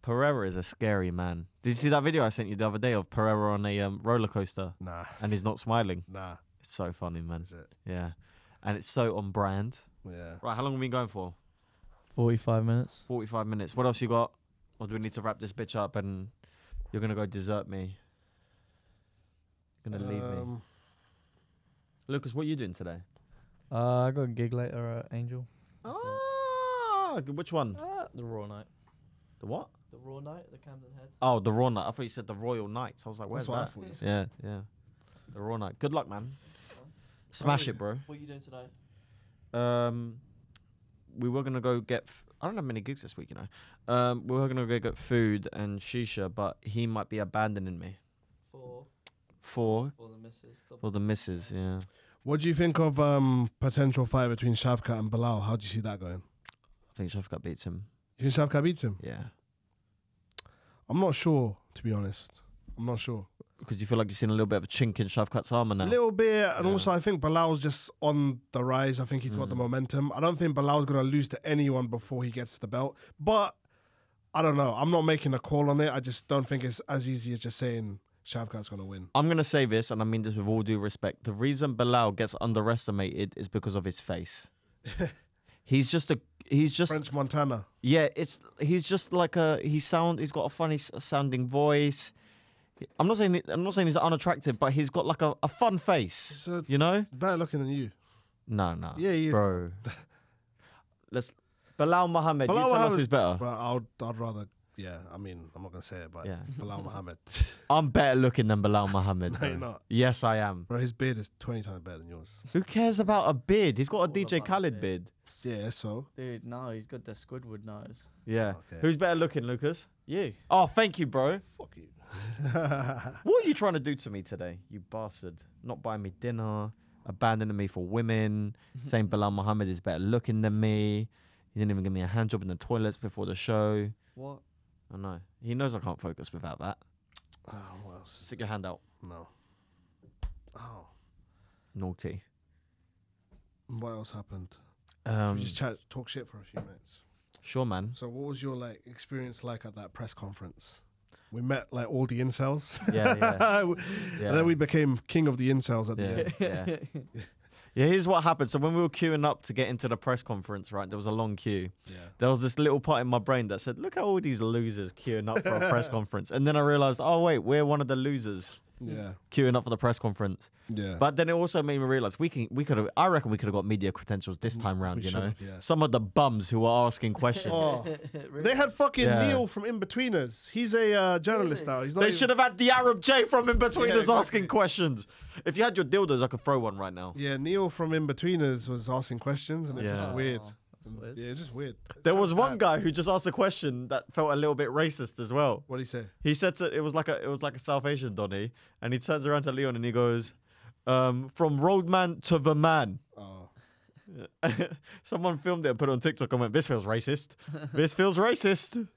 Speaker 1: Pereira is a scary man. Did you see that video I sent you the other day of Pereira on a roller coaster?
Speaker 2: Nah.
Speaker 1: And he's not smiling.
Speaker 2: Nah.
Speaker 1: It's so funny, man.
Speaker 2: Is it?
Speaker 1: Yeah. And it's so on brand.
Speaker 2: Yeah.
Speaker 1: Right, how long have we been going for?
Speaker 3: 45 minutes.
Speaker 1: 45 minutes. What else you got? Or do we need to wrap this bitch up and you're going to go desert me? You're going to leave me. Lucas, what are you doing today?
Speaker 3: I got a gig later at Angel.
Speaker 1: Ah, which one?
Speaker 3: The Raw Night.
Speaker 1: The what?
Speaker 3: The Raw Night, the Camden Head.
Speaker 1: Oh, the Raw Night. I thought you said the Royal Knights. I was like, where's
Speaker 2: That's what I
Speaker 1: that?
Speaker 2: thought you said.
Speaker 1: Yeah. The Raw Night. Good luck, man. Smash it, bro.
Speaker 3: What are you doing tonight?
Speaker 1: We were gonna go get. I don't have many gigs this week, you know. We were gonna go get food and shisha, but he might be abandoning me. For the missus, yeah.
Speaker 2: What do you think of potential fight between Shavkat and Bilal? How do you see that going?
Speaker 1: I think Shafkat beats him.
Speaker 2: You think Shavkat beats him?
Speaker 1: Yeah.
Speaker 2: I'm not sure, to be honest. I'm not sure.
Speaker 1: Because you feel like you've seen a little bit of a chink in Shavkat's armor now.
Speaker 2: A little bit, and
Speaker 1: Yeah.
Speaker 2: also I think Bilal's just on the rise. I think he's got the momentum. I don't think Bilal's going to lose to anyone before he gets the belt. But I don't know. I'm not making a call on it. I just don't think it's as easy as just saying Shavkat's going to win.
Speaker 1: I'm going to say this, and I mean this with all due respect. The reason Bilal gets underestimated is because of his face. He's just
Speaker 2: French Montana.
Speaker 1: Yeah, he's just like he's got a funny sounding voice. I'm not saying he's unattractive, but he's got like a fun face. You know?
Speaker 2: He's better looking than you.
Speaker 1: No.
Speaker 2: Yeah, he is.
Speaker 1: Bro. Bilal Muhammad. You tell us who's better.
Speaker 2: But I'd rather, yeah, I mean, I'm not going to say it, but
Speaker 1: Yeah.
Speaker 2: Bilal Muhammad.
Speaker 1: I'm better looking than Bilal Muhammad.
Speaker 2: No,
Speaker 1: bro.
Speaker 2: you're not.
Speaker 1: Yes, I am.
Speaker 2: Bro, his beard is 20 times better than yours.
Speaker 1: Who cares about a beard? He's got a
Speaker 3: All
Speaker 1: DJ
Speaker 3: about
Speaker 1: Khaled
Speaker 3: beard.
Speaker 1: beard.
Speaker 2: Yeah, so.
Speaker 3: Dude, no, he's got the Squidward nose.
Speaker 1: Yeah.
Speaker 2: Okay.
Speaker 1: Who's better looking, Lucas?
Speaker 3: You.
Speaker 1: Oh, thank you, bro.
Speaker 2: Fuck you.
Speaker 1: What are you trying to do to me today, you bastard? Not buying me dinner, abandoning me for women, saying Bilal Muhammad is better looking than me. He didn't even give me a hand job in the toilets before the show.
Speaker 3: What?
Speaker 1: I know. He knows I can't focus without that.
Speaker 2: Oh, what else?
Speaker 1: Stick your hand out.
Speaker 2: No. Oh.
Speaker 1: Naughty.
Speaker 2: What else happened?
Speaker 1: Um,
Speaker 2: We just talk shit for a few minutes.
Speaker 1: Sure, man.
Speaker 2: So what was your experience like at that press conference? We met all the incels.
Speaker 1: Yeah.
Speaker 2: And then we became king of the incels at the end.
Speaker 1: Yeah. Yeah, here's what happened. So when we were queuing up to get into the press conference, right, there was a long queue.
Speaker 2: Yeah.
Speaker 1: There was this little part in my brain that said, look at all these losers queuing up for a press conference. And then I realized, oh, wait, we're one of the losers
Speaker 2: Yeah.
Speaker 1: queuing up for the press conference.
Speaker 2: Yeah.
Speaker 1: But then it also made me realize I reckon we could have got media credentials this time round,
Speaker 2: We
Speaker 1: you know?
Speaker 2: should've, yeah.
Speaker 1: Some of the bums who were asking questions.
Speaker 2: Oh, they had fucking
Speaker 1: Yeah.
Speaker 2: Neil from In-Betweeners. He's a journalist now. He's not
Speaker 1: They
Speaker 2: even-
Speaker 1: should have had the Arab J from In Between
Speaker 2: Yeah,
Speaker 1: us
Speaker 2: exactly.
Speaker 1: asking questions. If you had your dildos, I could throw one right now.
Speaker 2: Yeah, Neil from In-Betweeners was asking questions, and it's
Speaker 1: Yeah.
Speaker 2: just weird.
Speaker 3: That's weird.
Speaker 2: Yeah, it's just weird.
Speaker 1: There was one guy who just asked a question that felt a little bit racist as well.
Speaker 2: What did he say?
Speaker 1: He said it was like a South Asian Donny, and he turns around to Leon and he goes, "From roadman to the man."
Speaker 2: Oh,
Speaker 1: Someone filmed it and put it on TikTok and went, "This feels racist. This feels racist."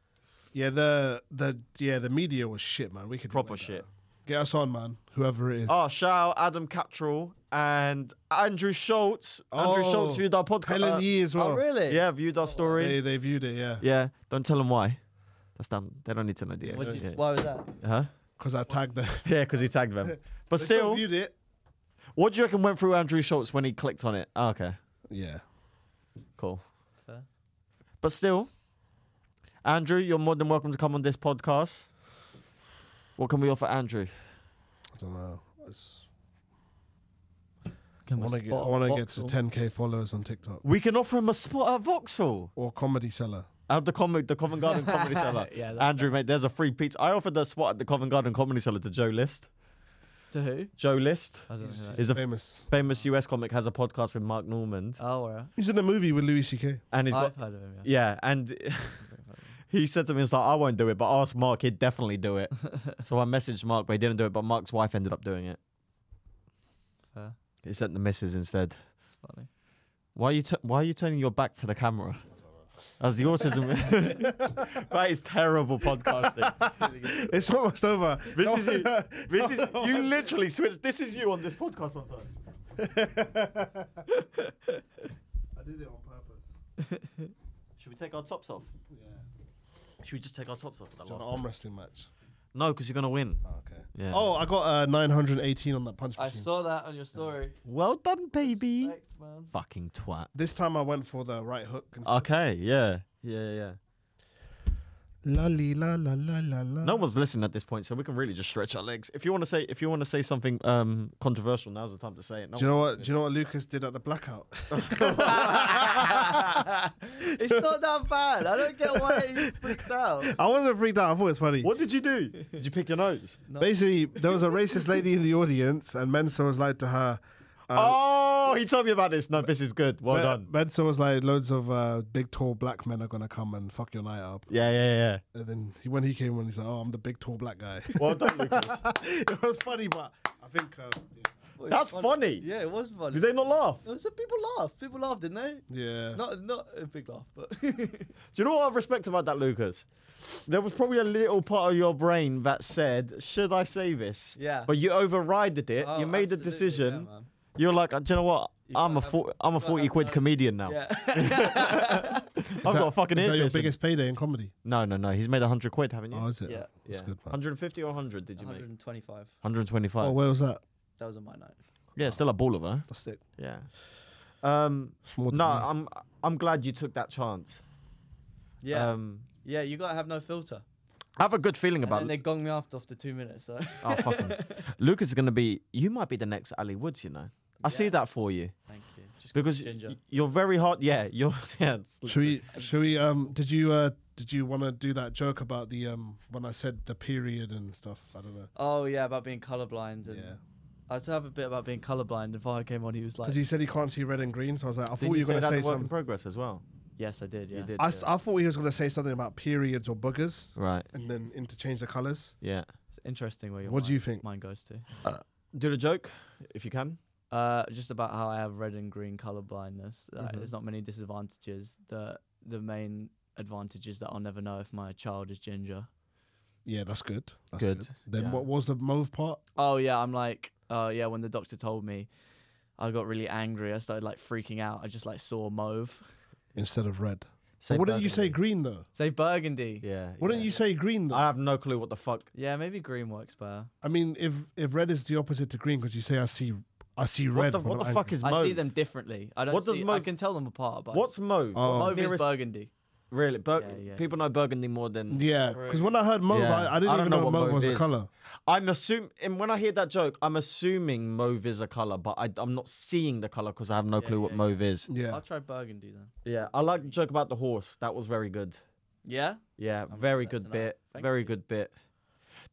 Speaker 2: yeah. The media was shit, man. We could
Speaker 1: Proper
Speaker 2: like that.
Speaker 1: shit.
Speaker 2: Get us on, man. Whoever it is.
Speaker 1: Oh, shout out Adam Cattrall and Andrew Schultz. Andrew
Speaker 2: Oh,
Speaker 1: Schultz viewed our podcast.
Speaker 2: Helen Yee as well.
Speaker 3: Oh, really?
Speaker 1: Yeah, viewed our story.
Speaker 2: They viewed it, yeah.
Speaker 1: Yeah, don't tell them why. That's done. They don't need to know the
Speaker 3: What
Speaker 1: end.
Speaker 3: did you- Why was that?
Speaker 1: Huh?
Speaker 2: Because I tagged them.
Speaker 1: Yeah, because he tagged them. But
Speaker 2: They
Speaker 1: still,
Speaker 2: viewed it.
Speaker 1: what do you reckon went through Andrew Schultz when he clicked on it? Oh, okay,
Speaker 2: Yeah.
Speaker 1: cool.
Speaker 3: Fair.
Speaker 1: But still, Andrew, you're more than welcome to come on this podcast. What can we offer Andrew?
Speaker 2: I don't know. I
Speaker 3: Come
Speaker 2: want
Speaker 3: on,
Speaker 2: to
Speaker 3: spot
Speaker 2: get to
Speaker 3: Vauxhall.
Speaker 2: 10k followers on TikTok
Speaker 1: We can offer him a spot at Vauxhall.
Speaker 2: or Comedy Cellar.
Speaker 1: At the Covent Garden Comedy Cellar.
Speaker 3: Yeah, that's
Speaker 1: Andrew, mate, there's a free pizza. I offered a spot at the Covent Garden Comedy Cellar to Joe List.
Speaker 3: To who?
Speaker 1: Joe List.
Speaker 3: I don't know who that
Speaker 1: Is a
Speaker 2: famous.
Speaker 1: US comic, has a podcast with Mark Normand.
Speaker 3: Oh, yeah.
Speaker 2: He's in a movie with Louis C.K.
Speaker 1: And he's got,
Speaker 3: I've heard of him, yeah.
Speaker 1: yeah, and he said to me, it's like, I won't do it, but ask Mark, he'd definitely do it. So I messaged Mark, but he didn't do it, but Mark's wife ended up doing it.
Speaker 3: Fair.
Speaker 1: He sent the missus instead.
Speaker 3: It's funny.
Speaker 1: Why are you turning your back to the camera? As the autism, that is terrible podcasting.
Speaker 2: It's almost over.
Speaker 1: This is you. This is you. Literally switched. This is you on this podcast sometimes.
Speaker 2: I did it on purpose.
Speaker 1: Should we take our tops off?
Speaker 2: Yeah.
Speaker 1: Should we just take our tops off for that
Speaker 2: It's an
Speaker 1: last
Speaker 2: arm
Speaker 1: one?
Speaker 2: wrestling match.
Speaker 1: No, because you're gonna win.
Speaker 2: Oh, okay.
Speaker 1: Yeah.
Speaker 2: Oh, I got 918 on that punch
Speaker 3: I
Speaker 2: machine.
Speaker 3: saw that on your story.
Speaker 1: Well done, baby.
Speaker 3: Thanks, man.
Speaker 1: Fucking twat.
Speaker 2: This time I went for the right hook. instead.
Speaker 1: Okay. Yeah.
Speaker 2: La li la la la la la.
Speaker 1: No one's listening at this point, so we can really just stretch our legs. If you want to say something controversial, now's the time to say it. No
Speaker 2: Do you know
Speaker 1: one's
Speaker 2: what? Do you know what Lucas did at the blackout?
Speaker 3: It's not that bad. I don't get why you freaked out.
Speaker 2: I wasn't freaked out. I thought it was funny.
Speaker 1: What did you do? Did you pick your nose?
Speaker 3: No.
Speaker 2: Basically, there was a racist lady in the audience, and Mensa was like to her.
Speaker 1: Oh, he told me about this. No, this is good. Well done.
Speaker 2: Mensa was like, loads of big, tall black men are gonna come and fuck your night up.
Speaker 1: Yeah.
Speaker 2: And then when he came on, he said, "Oh, I'm the big, tall black guy."
Speaker 1: Well done, Lucas.
Speaker 2: It was funny, but I think
Speaker 1: That's funny.
Speaker 3: Yeah, it was funny.
Speaker 1: Did they not laugh?
Speaker 3: So people laughed. People laughed, didn't they?
Speaker 2: yeah.
Speaker 3: Not a big laugh, but
Speaker 1: Do you know what I respect about that, Lucas? There was probably a little part of your brain that said, should I say this?
Speaker 3: Yeah.
Speaker 1: But you overrided it.
Speaker 3: Oh,
Speaker 1: you made the
Speaker 3: absolutely,
Speaker 1: decision.
Speaker 3: yeah, man.
Speaker 1: You're like, do you know what?
Speaker 3: You
Speaker 1: I'm a
Speaker 3: gotta have-
Speaker 1: I'm a
Speaker 3: you gotta
Speaker 1: 40
Speaker 3: have
Speaker 1: quid
Speaker 3: no-
Speaker 1: comedian now.
Speaker 3: Yeah.
Speaker 1: I've got a fucking
Speaker 2: Is
Speaker 1: hit
Speaker 2: that your
Speaker 1: listen.
Speaker 2: biggest payday in comedy?
Speaker 1: No. He's made 100 quid, haven't you?
Speaker 2: Oh, is it?
Speaker 3: Yeah.
Speaker 2: That's good, man.
Speaker 1: 150 or 100 did you make?
Speaker 3: 125.
Speaker 1: 125.
Speaker 2: Oh, where was that?
Speaker 3: That was on my night.
Speaker 1: Yeah, still a baller though.
Speaker 2: That's sick.
Speaker 1: Yeah.
Speaker 2: Small to
Speaker 1: No,
Speaker 2: me.
Speaker 1: I'm glad you took that chance.
Speaker 3: Yeah. Yeah, you gotta have no filter.
Speaker 1: I have a good feeling
Speaker 3: And
Speaker 1: about.
Speaker 3: then they gonged me after 2 minutes. So.
Speaker 1: Oh, fuck him. Lucas is gonna be. You might be the next Ali Woods. You know. I see
Speaker 3: Yeah.
Speaker 1: that for you
Speaker 3: Thank you. Just
Speaker 1: because
Speaker 3: ginger.
Speaker 1: you're very hard. Yeah, you're. Yeah.
Speaker 2: Should we? Did you want to do that joke about the when I said the period and stuff? I don't know.
Speaker 3: Oh yeah, about being colorblind. And
Speaker 2: Yeah.
Speaker 3: I had to have a bit about being colorblind. And Fahad came on, he was like,
Speaker 2: Because he said he can't see red and green, so I was like, I thought
Speaker 1: Didn't
Speaker 2: you
Speaker 1: you
Speaker 2: were
Speaker 1: say
Speaker 2: going to
Speaker 1: that
Speaker 2: say
Speaker 1: in work in
Speaker 2: something.
Speaker 1: progress as well?
Speaker 3: yes, I did. Yeah.
Speaker 1: You did.
Speaker 2: I thought he was going to say something about periods or boogers,
Speaker 1: Right.
Speaker 2: and then interchange the colors.
Speaker 1: Yeah.
Speaker 3: It's interesting where your
Speaker 2: What do you think?
Speaker 3: mine goes to.
Speaker 1: Do the joke if you can.
Speaker 3: Just about how I have red and green color blindness.
Speaker 1: Mhm.
Speaker 3: There's not many disadvantages. The main advantage is that I'll never know if my child is ginger.
Speaker 2: Yeah, that's good. That's
Speaker 1: Good.
Speaker 2: Then
Speaker 3: Yeah.
Speaker 2: what was the mauve part?
Speaker 3: Oh yeah, I'm like, yeah. When the doctor told me, I got really angry. I started like freaking out. I just like saw mauve.
Speaker 2: Instead of red.
Speaker 1: Say
Speaker 2: But wouldn't you say
Speaker 1: burgundy.
Speaker 2: green though?
Speaker 3: Say burgundy.
Speaker 1: Yeah.
Speaker 2: Wouldn't
Speaker 1: yeah.
Speaker 2: you say green though?
Speaker 1: I have no clue what the fuck.
Speaker 3: Yeah, maybe green works better.
Speaker 2: I mean, if red is the opposite to green, because you say I see red.
Speaker 1: What
Speaker 2: when
Speaker 1: the
Speaker 2: I'm
Speaker 1: fuck
Speaker 2: angry.
Speaker 1: is
Speaker 3: I
Speaker 1: mauve?
Speaker 3: see them differently. I don't.
Speaker 1: What does
Speaker 3: see, I
Speaker 1: mauve-
Speaker 3: can tell them apart. But
Speaker 1: What's mauve?
Speaker 2: Oh.
Speaker 1: What's the
Speaker 3: mauve is
Speaker 1: nearest-
Speaker 3: burgundy.
Speaker 1: Really?
Speaker 3: Yeah.
Speaker 1: People know burgundy more than.
Speaker 2: Yeah, because when I heard mauve,
Speaker 1: Yeah.
Speaker 2: I didn't
Speaker 1: I don't
Speaker 2: even
Speaker 1: know
Speaker 2: know
Speaker 1: what
Speaker 2: mauve
Speaker 1: mauve
Speaker 2: was a
Speaker 1: is.
Speaker 2: color.
Speaker 1: I'm assuming, and when I hear that joke, I'm assuming mauve is a color, but I'm not seeing the color because I have no
Speaker 3: Yeah,
Speaker 1: clue what
Speaker 3: yeah,
Speaker 1: mauve is.
Speaker 2: Yeah.
Speaker 3: I'll try burgundy then.
Speaker 1: Yeah, I like the joke about the horse. That was very good.
Speaker 3: Yeah.
Speaker 1: Yeah,
Speaker 3: I'll
Speaker 1: very
Speaker 3: note that
Speaker 1: good
Speaker 3: tonight.
Speaker 1: bit.
Speaker 3: Thank
Speaker 1: Very
Speaker 3: you.
Speaker 1: good bit.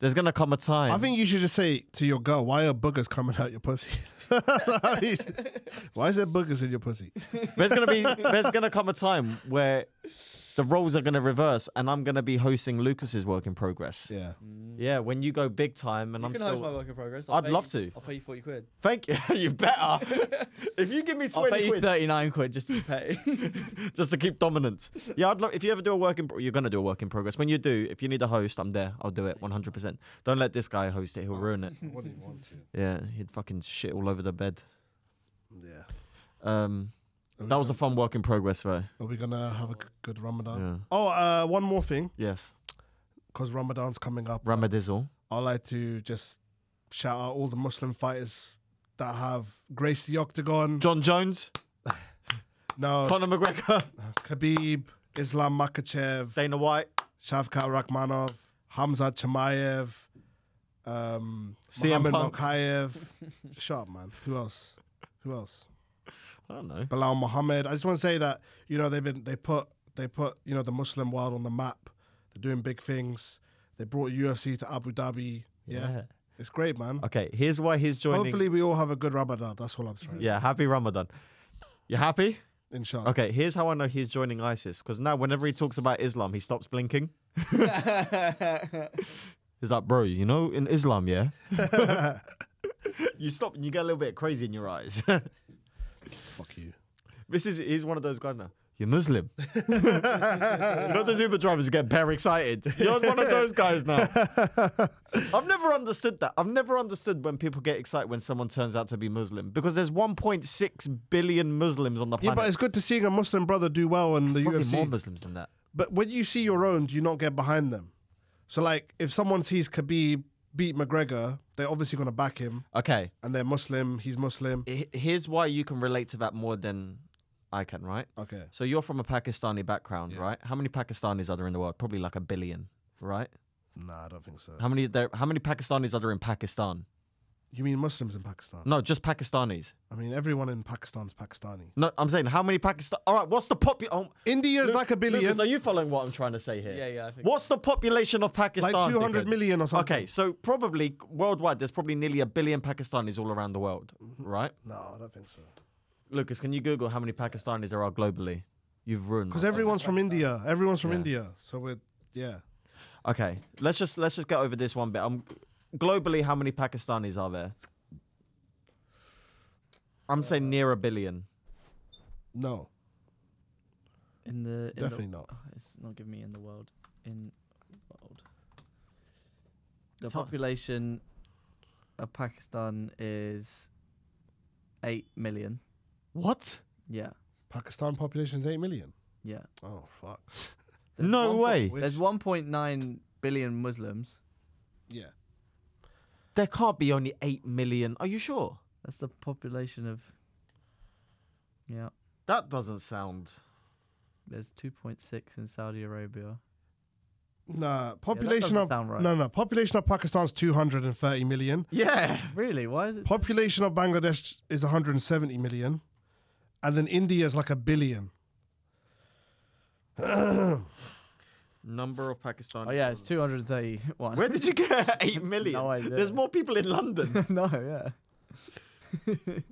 Speaker 1: There's gonna come a time.
Speaker 2: I think you should just say to your girl, why are boogers coming out your pussy? Why is there boogers in your pussy?
Speaker 1: there's gonna come a time where the roles are gonna reverse, and I'm gonna be hosting Lucas's work in progress.
Speaker 2: Yeah.
Speaker 1: Yeah, when you go big time, and
Speaker 3: You
Speaker 1: I'm
Speaker 3: can
Speaker 1: still.
Speaker 3: host my work in progress.
Speaker 1: I'd love to.
Speaker 3: I'll pay you 40 quid.
Speaker 1: Thank you. You better. If you give me
Speaker 3: I'll
Speaker 1: 20
Speaker 3: pay you
Speaker 1: quid
Speaker 3: 39 quid just to pay.
Speaker 1: just to keep dominance. Yeah, I'd love if you ever do a work in. You're gonna do a work in progress. When you do, if you need a host, I'm there. I'll do it 100%. Don't let this guy host it. He'll ruin it.
Speaker 2: Wouldn't want to.
Speaker 1: Yeah, he'd fucking shit all over the bed.
Speaker 2: Yeah.
Speaker 1: That was a fun work in progress, though.
Speaker 2: Are we gonna have a good Ramadan?
Speaker 1: Yeah.
Speaker 2: Oh, one more thing,
Speaker 1: Yes.
Speaker 2: because Ramadan's coming up.
Speaker 1: Ramadizzle.
Speaker 2: I'd like to just shout out all the Muslim fighters that have graced the octagon.
Speaker 1: John Jones,
Speaker 2: No,
Speaker 1: Conor McGregor,
Speaker 2: Khabib, Islam Makhachev,
Speaker 1: Dana White,
Speaker 2: Shavkat Rakhmonov, Hamza Chimaev,
Speaker 1: CM
Speaker 2: Mohammed
Speaker 1: Punk.
Speaker 2: Mokaev. Shut up, man. Who else?
Speaker 1: I don't know.
Speaker 2: Bilal Muhammad. I just want to say that they put the Muslim world on the map. They're doing big things. They brought UFC to Abu Dhabi. Yeah. It's great, man.
Speaker 1: Okay, here's why he's joining.
Speaker 2: Hopefully, we all have a good Ramadan. That's all I'm saying.
Speaker 1: Yeah, happy Ramadan. You happy?
Speaker 2: Inshallah.
Speaker 1: Okay, here's how I know he's joining ISIS. Because now, whenever he talks about Islam, he stops blinking. He's like, bro, you know, in Islam, yeah? You stop and you get a little bit crazy in your eyes.
Speaker 2: Fuck you.
Speaker 1: He's one of those guys now. You're Muslim. You know those Uber drivers who get very excited. You're one of those guys now. I've never understood that. I've never understood when people get excited when someone turns out to be Muslim. Because there's 1.6 billion Muslims on the planet.
Speaker 2: Yeah, but it's good to seeing a Muslim brother do well in the
Speaker 1: Probably
Speaker 2: UFC.
Speaker 1: more Muslims than that.
Speaker 2: But when you see your own, do you not get behind them? So, like, if someone sees Khabib beat McGregor, they're obviously going to back him.
Speaker 1: Okay.
Speaker 2: And they're Muslim, he's Muslim.
Speaker 1: Here's why you can relate to that more than I can, right?
Speaker 2: Okay.
Speaker 1: So you're from a Pakistani background,
Speaker 2: Yeah.
Speaker 1: right? How many Pakistanis are there in the world? Probably like 1 billion, right?
Speaker 2: Nah, I don't think so.
Speaker 1: How many Pakistanis are there in Pakistan?
Speaker 2: You mean Muslims in Pakistan?
Speaker 1: No, just Pakistanis.
Speaker 2: I mean, everyone in Pakistan's Pakistani.
Speaker 1: No, I'm saying how many Pakistan? All right, what's the population?
Speaker 2: India's like 1 billion.
Speaker 1: Lucas, are you following what I'm trying to say here?
Speaker 3: Yeah, I think.
Speaker 1: What's the population of Pakistan?
Speaker 2: Like 200
Speaker 1: dickhead?
Speaker 2: million or something.
Speaker 1: Okay, so probably worldwide, there's probably nearly 1 billion Pakistanis all around the world, right?
Speaker 2: No, I don't think so.
Speaker 1: Lucas, can you Google how many Pakistanis there are globally? You've ruined.
Speaker 2: Because
Speaker 1: my-
Speaker 2: everyone's from India. Everyone's from
Speaker 1: Yeah.
Speaker 2: India. So we're, yeah.
Speaker 1: Okay, let's just get over this one bit. Globally, how many Pakistanis are there? I'm saying near 1 billion.
Speaker 2: No,
Speaker 3: In
Speaker 2: definitely not.
Speaker 3: Oh, it's not giving me in the world. In world. The
Speaker 1: It's hard.
Speaker 3: population of Pakistan is 8 million.
Speaker 1: What?
Speaker 3: Yeah,
Speaker 2: Pakistan population is 8 million.
Speaker 3: yeah.
Speaker 2: Oh, fuck.
Speaker 3: There's
Speaker 1: No
Speaker 3: one
Speaker 1: way.
Speaker 3: There's 1.9 billion Muslims.
Speaker 2: Yeah.
Speaker 1: There can't be only 8 million. Are you sure?
Speaker 3: That's the population of. Yeah,
Speaker 1: That doesn't sound.
Speaker 3: there's 2.6 in Saudi Arabia.
Speaker 2: Nah, population of
Speaker 3: sound right.
Speaker 2: no, population of Pakistan is 230 million.
Speaker 1: Yeah.
Speaker 3: Really? Why is it?
Speaker 2: Population of Bangladesh is 170 million, and then India is like 1 billion.
Speaker 1: Number of Pakistanis.
Speaker 3: Oh yeah, it's 231.
Speaker 1: Where did you get 8 million?
Speaker 3: No idea.
Speaker 1: There's more people in London.
Speaker 3: No, yeah.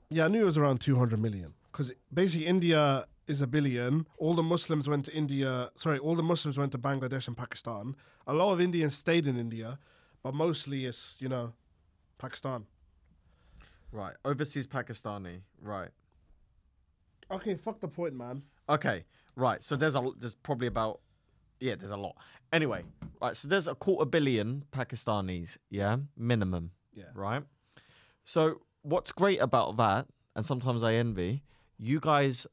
Speaker 2: Yeah, I knew it was around 200 million because basically India is 1 billion. All the Muslims went to India. Sorry, all the Muslims went to Bangladesh and Pakistan. A lot of Indians stayed in India, but mostly it's Pakistan.
Speaker 1: Right. Overseas Pakistani. Right.
Speaker 2: Okay, fuck the point, man.
Speaker 1: Okay. Right. So there's probably about. Yeah, there's a lot. Anyway, right. So there's 250 million Pakistanis. Yeah, minimum.
Speaker 2: Yeah.
Speaker 1: Right. So what's great about that, and sometimes I envy you guys.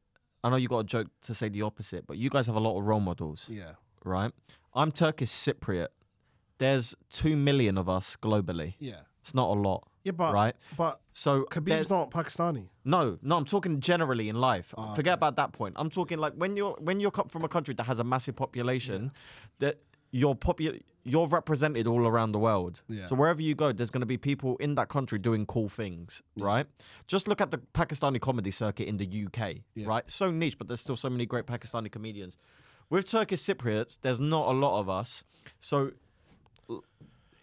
Speaker 1: I know you got a joke to say the opposite, but you guys have a lot of role models.
Speaker 2: Yeah.
Speaker 1: Right. I'm Turkish Cypriot. There's 2 million of us globally.
Speaker 2: Yeah.
Speaker 1: It's not a lot.
Speaker 2: Yeah, but
Speaker 1: right.
Speaker 2: But
Speaker 1: So
Speaker 2: Khabib's not Pakistani.
Speaker 1: No, I'm talking generally in life.
Speaker 2: Oh,
Speaker 1: Forget
Speaker 2: okay.
Speaker 1: about that point. I'm talking like when you're from a country that has a massive population, that you're represented all around the world.
Speaker 2: Yeah.
Speaker 1: So wherever you go, there's going to be people in that country doing cool things, right? Just look at the Pakistani comedy circuit in the UK, right? So niche, but there's still so many great Pakistani comedians. With Turkish Cypriots, there's not a lot of us, so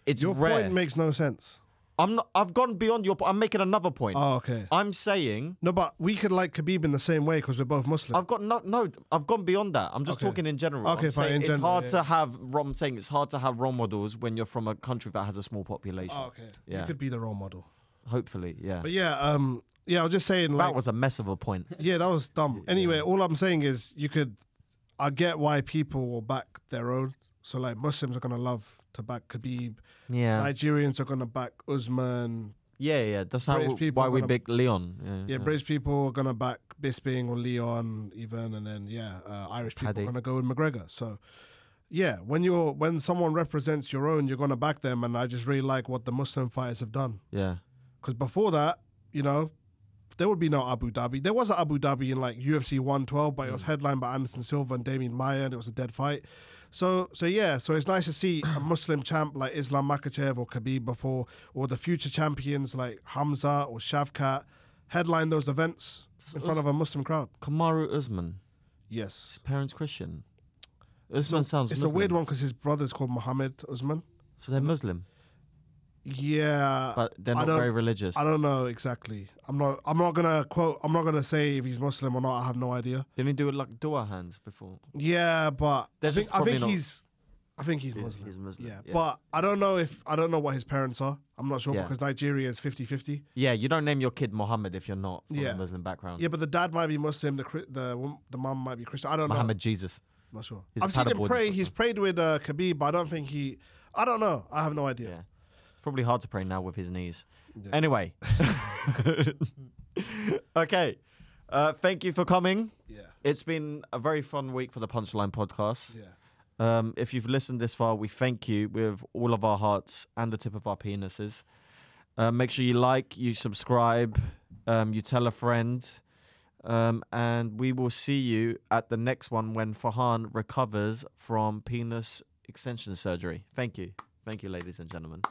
Speaker 1: it's
Speaker 2: Your
Speaker 1: rare.
Speaker 2: point makes no sense.
Speaker 1: I've gone beyond your. I'm making another point.
Speaker 2: Oh, okay.
Speaker 1: I'm saying
Speaker 2: No, but we could like Khabib in the same way because we're both Muslim.
Speaker 1: I've got no. I've gone beyond that. I'm just
Speaker 2: Okay.
Speaker 1: talking in general.
Speaker 2: Okay,
Speaker 1: I'm
Speaker 2: fine,
Speaker 1: saying
Speaker 2: in
Speaker 1: it's
Speaker 2: general,
Speaker 1: hard
Speaker 2: yeah.
Speaker 1: to have. I'm saying it's hard to have role models when you're from a country that has a small population.
Speaker 2: Oh, okay.
Speaker 1: Yeah.
Speaker 2: You could be the role model.
Speaker 1: Hopefully, yeah.
Speaker 2: But yeah, I was just saying like
Speaker 1: That was a mess of a point.
Speaker 2: yeah, that was dumb. Anyway, all I'm saying is I get why people will back their own. So like Muslims are gonna love to back Khabib.
Speaker 1: Yeah,
Speaker 2: Nigerians are gonna back Usman.
Speaker 1: yeah. That's how
Speaker 2: British people
Speaker 1: why we
Speaker 2: gonna-
Speaker 1: big Leon.
Speaker 2: Yeah, British people are gonna back Bisping or Leon even, and then Irish people
Speaker 1: Paddy.
Speaker 2: are gonna go with McGregor. So yeah, when someone represents your own, you're gonna back them, and I just really like what the Muslim fighters have done.
Speaker 1: Yeah,
Speaker 2: Because before that, there would be no Abu Dhabi. There was an Abu Dhabi in like UFC 112, but it was headlined by Anderson Silva and Damien Maia, and it was a dead fight. So it's nice to see a Muslim champ like Islam Makhachev or Khabib before, or the future champions like Hamza or Shavkat headline those events in front of a Muslim crowd.
Speaker 1: Kamaru Usman.
Speaker 2: Yes.
Speaker 1: His parents Christian. Usman sounds
Speaker 2: It's
Speaker 1: Muslim.
Speaker 2: a weird one because his brother's called Mohammed Usman.
Speaker 1: So they're Muslim.
Speaker 2: Yeah,
Speaker 1: but they're
Speaker 2: I
Speaker 1: not
Speaker 2: don't-
Speaker 1: very religious.
Speaker 2: I don't know exactly. I'm not gonna quote. I'm not gonna say if he's Muslim or not. I have no idea.
Speaker 1: Didn't he do it like dua hands before?
Speaker 2: Yeah, but
Speaker 1: They're
Speaker 2: I
Speaker 1: just
Speaker 2: think, I
Speaker 1: probably
Speaker 2: think
Speaker 1: not-
Speaker 2: he's Muslim.
Speaker 1: He's Muslim.
Speaker 2: Yeah, but I don't know what his parents are. I'm not sure
Speaker 1: Yeah.
Speaker 2: because Nigeria is 50-50.
Speaker 1: Yeah, you don't name your kid Mohammed if you're not from
Speaker 2: Yeah.
Speaker 1: a Muslim background.
Speaker 2: Yeah, but the dad might be Muslim. The mom might be Christian. I don't
Speaker 1: Muhammad Jesus.
Speaker 2: know. Not sure.
Speaker 1: He's a
Speaker 2: I've seen him
Speaker 1: paddleboard
Speaker 2: pray.
Speaker 1: instructor.
Speaker 2: He's prayed with Khabib, but I don't think he. I don't know. I have no idea.
Speaker 1: Yeah. It's probably hard to pray now with his knees.
Speaker 2: Yeah.
Speaker 1: Anyway. Okay. Thank you for coming.
Speaker 2: Yeah.
Speaker 1: It's been a very fun week for the Punchline podcast.
Speaker 2: Yeah.
Speaker 1: If you've listened this far, we thank you with all of our hearts and the tip of our penises. Make sure you like, you subscribe, you tell a friend. And we will see you at the next one when Farhan recovers from penis extension surgery. Thank you. Thank you, ladies and gentlemen.